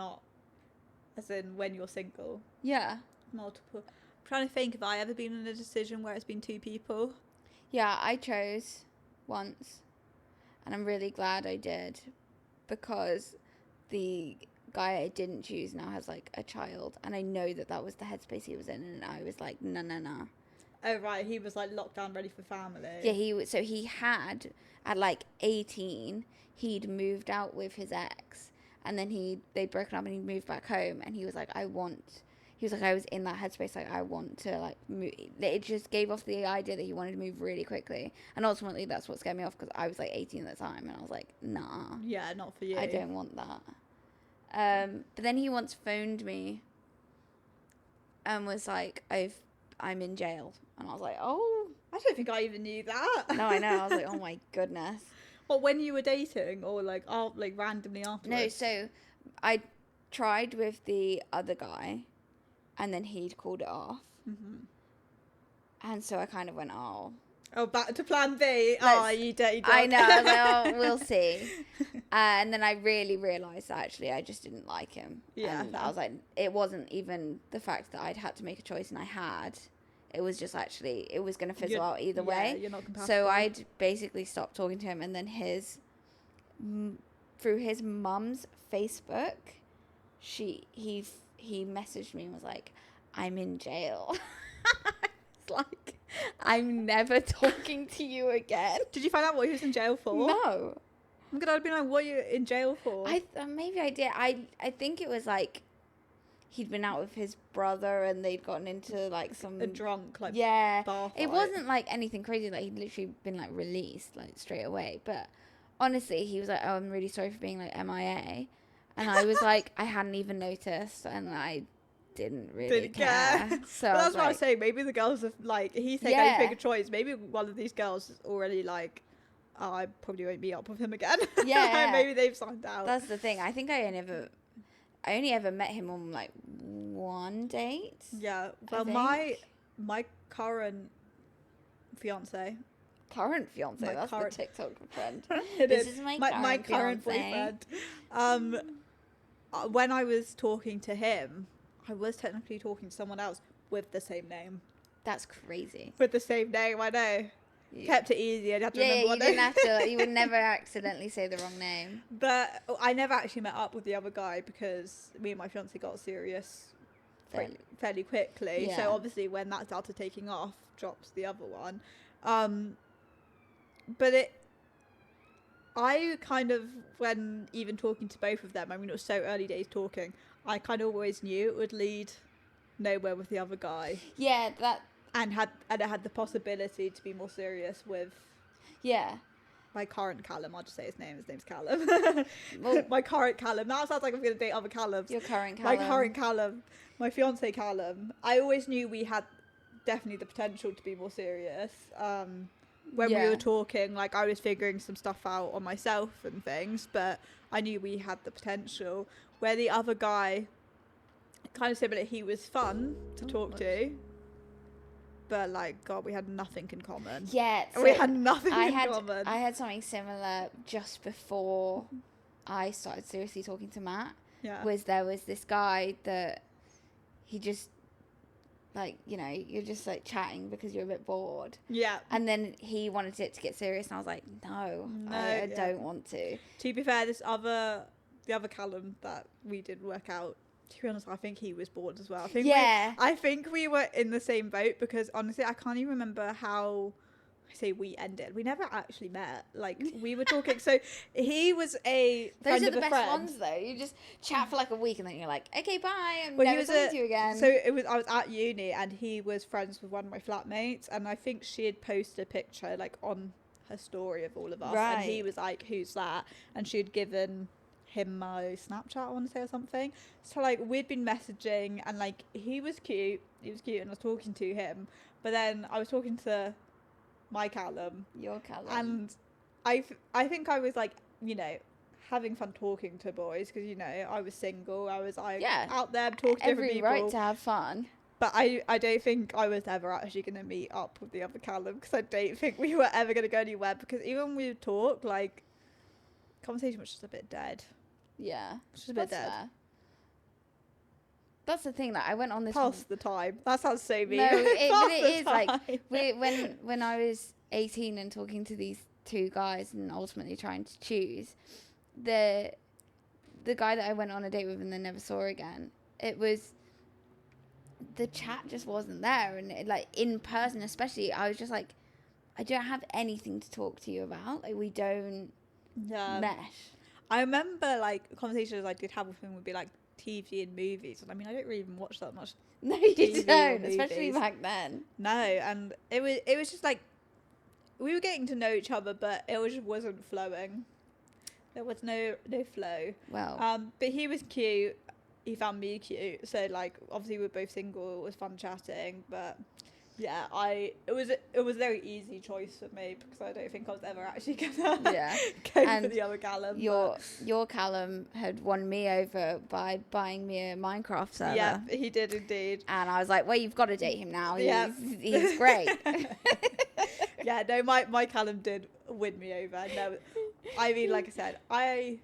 when you're single? Yeah. Multiple. I'm trying to think if I ever been in a decision where it's been two people. Yeah, I chose once, and I'm really glad I did, because the guy I didn't choose now has like a child, and I know that was the headspace he was in, and I was like, no. Oh right, he was like locked down, ready for family. Yeah, he had at like 18, he'd moved out with his ex, and then they'd broken up and he'd moved back home, and he was like, I was in that headspace, like, I want to, like, move. It just gave off the idea that he wanted to move really quickly. And ultimately, that's what scared me off, because I was, like, 18 at the time, and I was like, nah. Yeah, not for you. I don't want that. But then he once phoned me and was like, I'm in jail. And I was like, oh. I don't think I even knew that. No, I know. I was like, oh, my goodness. What, when you were dating, or, like, randomly afterwards? No, so I tried with the other guy, and then he'd called it off. Mm-hmm. And so I kind of went, oh, back to plan B. You dirty dog. I know. I was like, oh, we'll see. And then I really realised that actually I just didn't like him. Yeah. And I was like, it wasn't even the fact that I'd had to make a choice, and I had. It was just actually, it was going to fizzle out either way. You're not compatible. So I'd basically stopped talking to him, and then through his mum's Facebook, he messaged me and was like, I'm in jail. It's like, I'm never talking to you again. Did you find out what he was in jail for? No. I'm gonna be like, what are you in jail for? Maybe I did. I think it was like he'd been out with his brother and they'd gotten into like a drunk bar fight. It wasn't like anything crazy. Like he'd literally been like released like straight away. But honestly, he was like, "Oh, I'm really sorry for being like MIA," and I was like, I hadn't even noticed, and I didn't really care. So well, that's what I was saying. Maybe the girls have like he's taking a bigger choice. Maybe one of these girls is already like, oh, I probably won't meet up with him again. Yeah. Maybe they've signed out. That's the thing. I think I only ever met him on like one date. Yeah. Well, my current fiance. Current fiance. That's the TikTok friend. This is my current boyfriend. When I was talking to him, I was technically talking to someone else with the same name. That's crazy. With the same name, I know. Yeah. Kept it easy. I'd have to remember what didn't have to. You would never accidentally say the wrong name. But I never actually met up with the other guy because me and my fiance got serious fairly quickly. Yeah. So obviously, when that started taking off, drops the other one. But I kind of, when even talking to both of them, I mean, it was so early days talking, I kind of always knew it would lead nowhere with the other guy. Yeah, that. And it had the possibility to be more serious with. Yeah. my current Callum. I'll just say his name. His name's Callum. Well, my current Callum. That sounds like I'm going to date other Callums. your current My Callum. current Callum. My fiance Callum. I always knew we had definitely the potential to be more serious. When we were talking, like, I was figuring some stuff out on myself and things, but I knew we had the potential. Where the other guy, kind of similar, he was fun to talk to, but like, God, we had nothing in common. Yeah, we had nothing in common. I had something similar just before I started seriously talking to Matt. Yeah. There was this guy that he just, like, you know, you're just like chatting because you're a bit bored. Yeah. And then he wanted it to get serious, and I was like, no, I don't want to. To be fair, the other Callum that we did work out, to be honest, I think he was bored as well. I think we were in the same boat, because honestly, I can't even remember how we ended. We never actually met. Like, we were talking. So he was a friend Those are of the a best friend. ones, though. You just chat for like a week, and then you're like, okay, bye. I'm Well, never talking to you again. So I was at uni, and he was friends with one of my flatmates, and I think she had posted a picture like on her story of all of us, and he was like, "Who's that?" And she had given him my Snapchat, I want to say, or something. So like, we'd been messaging, and like, he was cute, and I was talking to him, but then I was talking to my Callum, your Callum, and I think I was like, you know, having fun talking to boys, because, you know, I was single, I was out there talking to different people. Every right to have fun. But I don't think I was ever actually going to meet up with the other Callum, because I don't think we were ever going to go anywhere, because even when we would talk, like, conversation was just a bit dead. Yeah. Just a bit dead. Fair. That's the thing, that I went on this Pass the time. That sounds so mean. No, it is time. like when I was 18 and talking to these two guys and ultimately trying to choose, the guy that I went on a date with and then never saw again, it was, the chat just wasn't there, and like in person especially, I was just like, I don't have anything to talk to you about. Like, we don't mesh. I remember like conversations I did have with him would be like TV and movies, and I mean, I don't really even watch that much. No, you don't, especially back then. No, and it was just like, we were getting to know each other, but it just wasn't flowing. There was no flow. Well, but he was cute. He found me cute. So like, obviously we're both single. It was fun chatting, but yeah, it was a very easy choice for me, because I don't think I was ever actually gonna go for the other Callum. Your Callum had won me over by buying me a Minecraft server. Yeah, he did indeed. And I was like, well, you've got to date him now. Yeah. He's great. Yeah, no, my Callum did win me over. No, I mean, like I said, I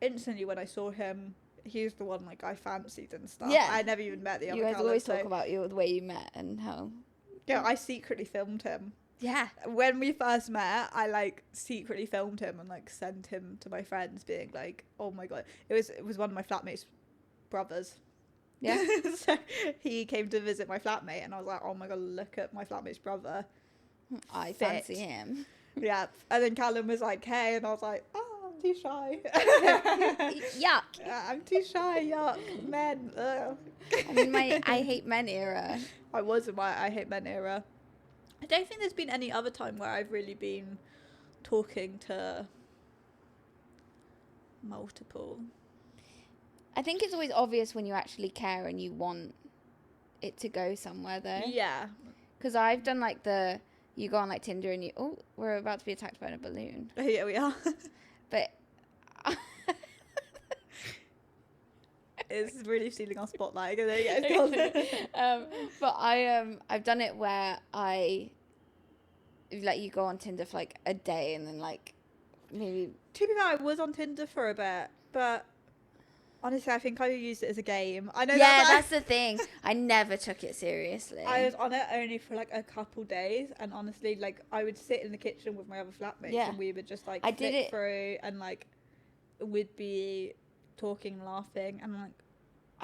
instantly, when I saw him, he was the one like I fancied and stuff. Yeah. I never even met the other Callum. You guys always talk about the way you met and how. Yeah, I secretly filmed him. Yeah. When we first met, I like secretly filmed him and like sent him to my friends, being like, "Oh my God!" It was one of my flatmates' brothers. Yeah. So he came to visit my flatmate, and I was like, "Oh my God, look at my flatmate's brother. I fancy him." Yeah. And then Callum was like, "Hey," and I was like, "Oh, I'm too shy." Yuck. I'm too shy. Yuck. Men. Ugh. I'm in my I hate men era. I was in my I hate men era. I don't think there's been any other time where I've really been talking to multiple. I think it's always obvious when you actually care and you want it to go somewhere, though. Yeah. Because I've done like you go on like Tinder and we're about to be attacked by a balloon. Oh, yeah, we are. But it's really stealing our spotlight. But I've done it where you go on Tinder for like a day and then like maybe. To be fair, I was on Tinder for a bit, but honestly, I think I used it as a game. I know. Yeah, that's the thing. I never took it seriously. I was on it only for like a couple days, and honestly, like I would sit in the kitchen with my other flatmates, and we would just like flick through, and like we'd be talking, laughing, and like.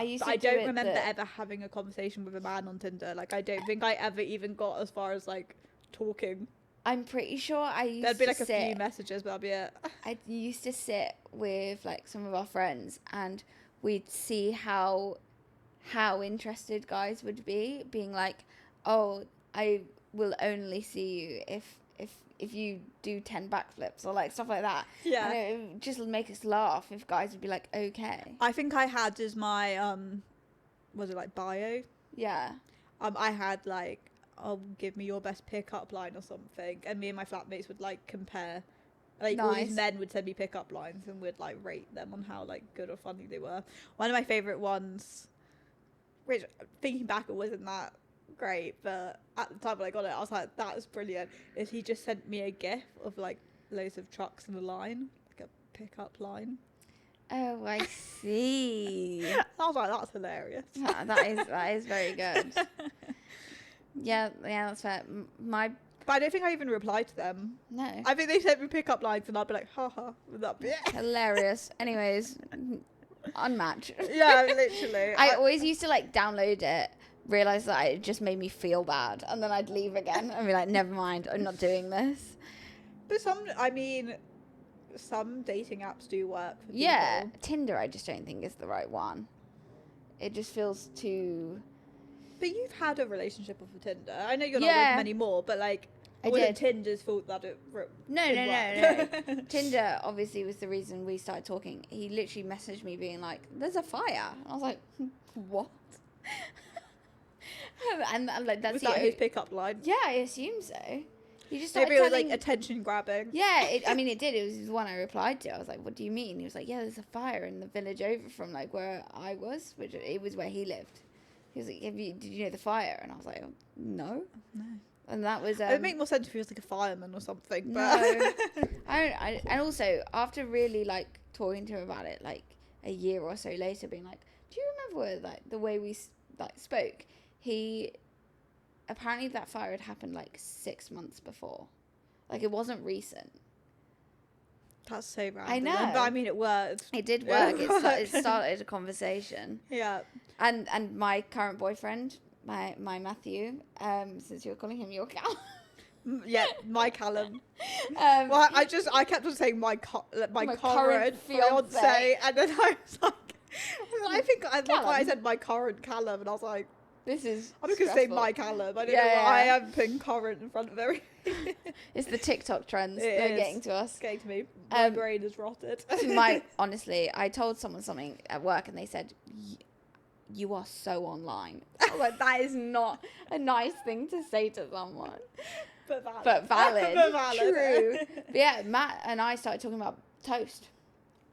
I don't remember ever having a conversation with a man on Tinder. Like, I don't think I ever even got as far as like talking. I'm pretty sure I used to There'd be like a few messages, but that'd be it. I used to sit with like some of our friends, and we'd see how interested guys would be, being like, "Oh, I will only see you if if you do 10 backflips or like stuff like that. Yeah. And it would just make us laugh if guys would be like, okay. I think I had as my was it like bio? Yeah. I had like, oh, give me your best pickup line or something, and me and my flatmates would like compare. Like all these men would send me pickup lines and would like rate them on how like good or funny they were. One of my favorite ones, which thinking back it wasn't that great, but at the time when I got it I was like, that was brilliant, is he just sent me a gif of like loads of trucks in a line, like a pickup line. Oh, I see. I was like, that's hilarious. Yeah, that is very good. Yeah, that's fair. But I don't think I even replied to them. No. I think they sent me pickup lines and I'd be like, haha, would that be it? Hilarious. Anyways, unmatched. Yeah, literally. I always used to like download it, realize that it just made me feel bad, and then I'd leave again and be like, never mind, I'm not doing this. But some dating apps do work for people. Yeah, Tinder I just don't think is the right one. It just feels too... But you've had a relationship with Tinder. I know you're not with them anymore, but like, wasn't Tinder's fault that it No. Tinder obviously was the reason we started talking. He literally messaged me being like, there's a fire. And I was like, what? And I'm like, that's was that his pickup line? Yeah, I assume so. He just started maybe it was like attention grabbing. Yeah, it did. It was the one I replied to. I was like, what do you mean? He was like, yeah, there's a fire in the village over from like where I was, which it was where he lived. He was like, did you know the fire? And I was like, oh, no. And that was... it would make more sense if he was like a fireman or something. But No. And also, after really like talking to him about it, like a year or so later, being like, do you remember like the way we like spoke? He... Apparently that fire had happened like 6 months before. Like it wasn't recent. That's so random. I know. But I mean, it worked. It did work. It started a conversation. Yeah. And my current boyfriend, my Matthew, since you're calling him your Cal. Yeah, my Callum. Well, I kept on saying my current fiance, and then I was like, I said my current Callum, and I was like, I'm just going to say my Callum. I don't know why I am putting current in front of everything. It's the TikTok trends. They're getting to us. It's getting to me. My brain is rotted. Honestly, I told someone something at work and they said, you are so online. I was like, that is not a nice thing to say to someone. But valid. But valid. True. But yeah, Matt and I started talking about toast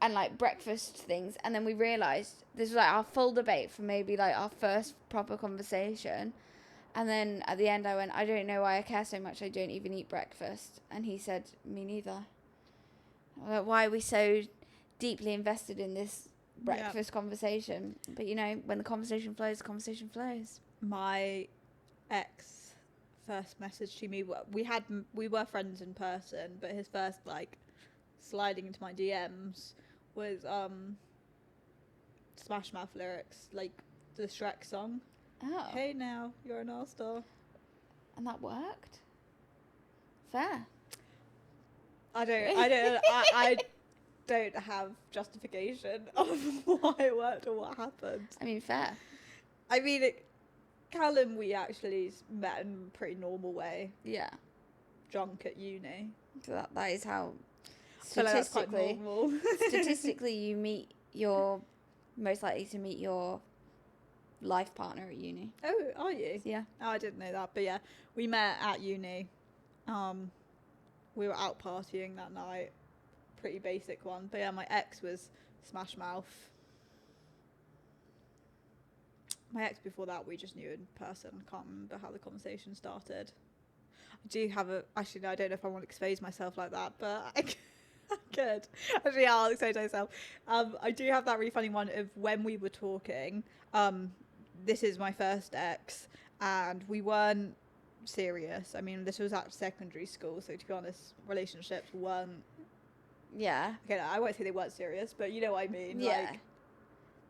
and like breakfast things, and then we realized this was like our full debate for maybe like our first proper conversation, and then at the end I went, I don't know why I care so much, I don't even eat breakfast. And he said, me neither. Like, why are we so deeply invested in this breakfast conversation? But you know, when the conversation flows, the conversation flows. My ex first message to me, we were friends in person, but his first like sliding into my DMs was Smash Mouth lyrics, like the Shrek song. Oh. Hey now, you're an all-star. And that worked? Fair. I don't have justification of why it worked or what happened. I mean, fair. I mean, Callum, we actually met in a pretty normal way. Yeah. Drunk at uni. So that is how Statistically, you're most likely to meet your life partner at uni. Oh, are you? Yeah. Oh, I didn't know that. But yeah, we met at uni. We were out partying that night. Pretty basic one. But yeah, my ex was Smash Mouth. My ex before that, we just knew in person. I can't remember how the conversation started. I do have actually, no, I don't know if I want to expose myself like that, but I could. Actually, yeah, I'll expose myself. I do have that really funny one of when we were talking. This is my first ex, and we weren't serious. I mean, this was at secondary school, so to be honest, relationships weren't. Yeah. Okay, I won't say they weren't serious, but you know what I mean. Yeah. Like,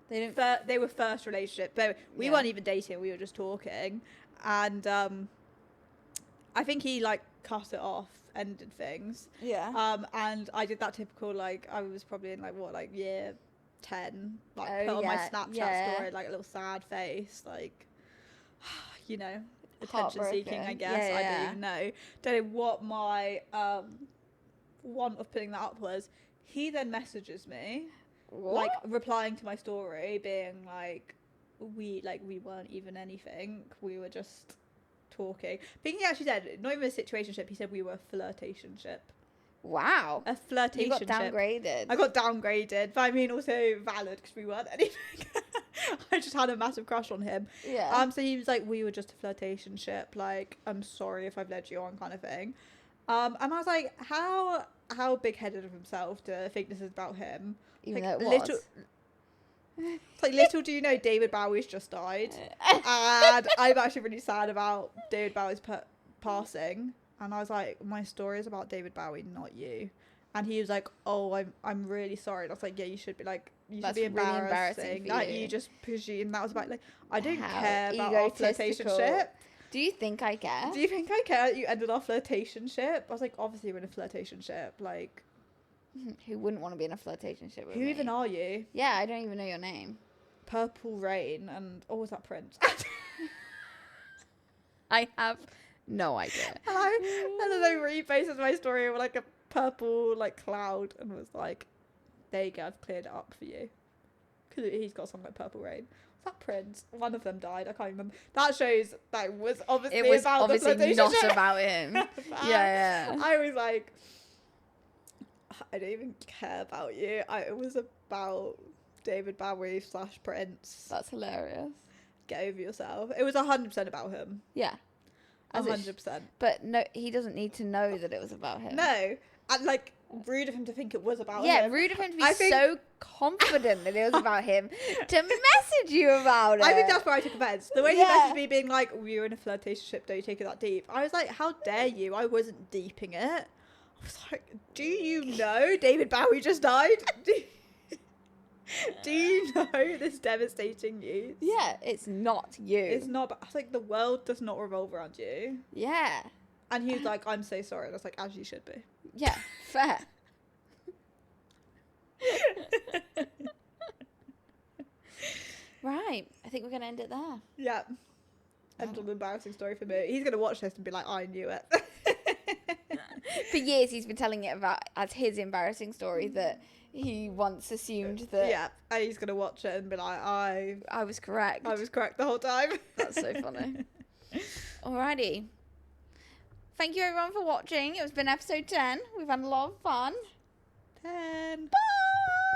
they didn't. They were first relationship, but we weren't even dating. We were just talking, and I think he like cut it off, ended things. Yeah. And I did that typical, like, I was probably in like year 10, like put on my Snapchat story like a little sad face, like, you know. attention seeking, I guess. I don't even know. Don't know what my want of putting that up was. He then messages me, like replying to my story, being like, we weren't even anything. We were just talking. But he actually said, not even a situationship. He said we were a flirtationship. Wow. A flirtationship. You got downgraded. I got downgraded, but I mean also valid because we weren't anything. I just had a massive crush on him. Yeah. So he was like, we were just a flirtationship. Like, I'm sorry if I've led you on, kind of thing. And I was like, how big-headed of himself to think this is about him? Even like, though it was. It's like, little do you know, David Bowie's just died. And I'm actually really sad about David Bowie's passing. And I was like, my story is about David Bowie, not you. And he was like, oh, I'm really sorry. And I was like, yeah, you should be like, should be embarrassing. Really embarrassing Like, you just presume that was about, like, I don't care about our flirtationship. Do you think I care? Do you think I care that you ended our flirtationship? I was like, obviously we're in a flirtationship. Like, who wouldn't want to be in a flirtationship with who me? even are you? Yeah, I don't even know your name. Purple Rain and was that Prince? I have no idea. And then I reposted my story with like a purple like cloud and was like, there you go, I've cleared it up for you. Because he's got something like Purple Rain. Was that Prince? One of them died. I can't remember. That shows that was obviously it was about obviously the not about him. Yeah. I was like, I don't even care about you. It was about David Bowie / Prince. That's hilarious. Get over yourself. It was 100% about him. Yeah. 100%. But no, he doesn't need to know that it was about him. No. And like, rude of him to think it was about him. Yeah, rude of him to be so confident that it was about him to message you about it. I think that's where I took offence. The way he messaged me being like, we were in a flirtationship, don't you take it that deep? I was like, how dare you? I wasn't deeping it. I was like, do you know David Bowie just died? Do you know this devastating news? Yeah, it's not you. It's not, but I was like, the world does not revolve around you. Yeah. And he was like, I'm so sorry. And I was like, as you should be. Yeah, fair. Right. I think we're going to end it there. Yeah. End of an embarrassing story for me. He's going to watch this and be like, I knew it. For years, he's been telling it as his embarrassing story that he once assumed that... Yeah, and he's going to watch it and be like, I was correct. I was correct the whole time. That's so funny. Alrighty. Thank you everyone for watching. It's been episode 10. We've had a lot of fun. 10.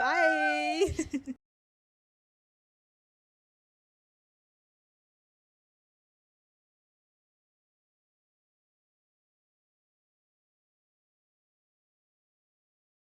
Bye! Bye.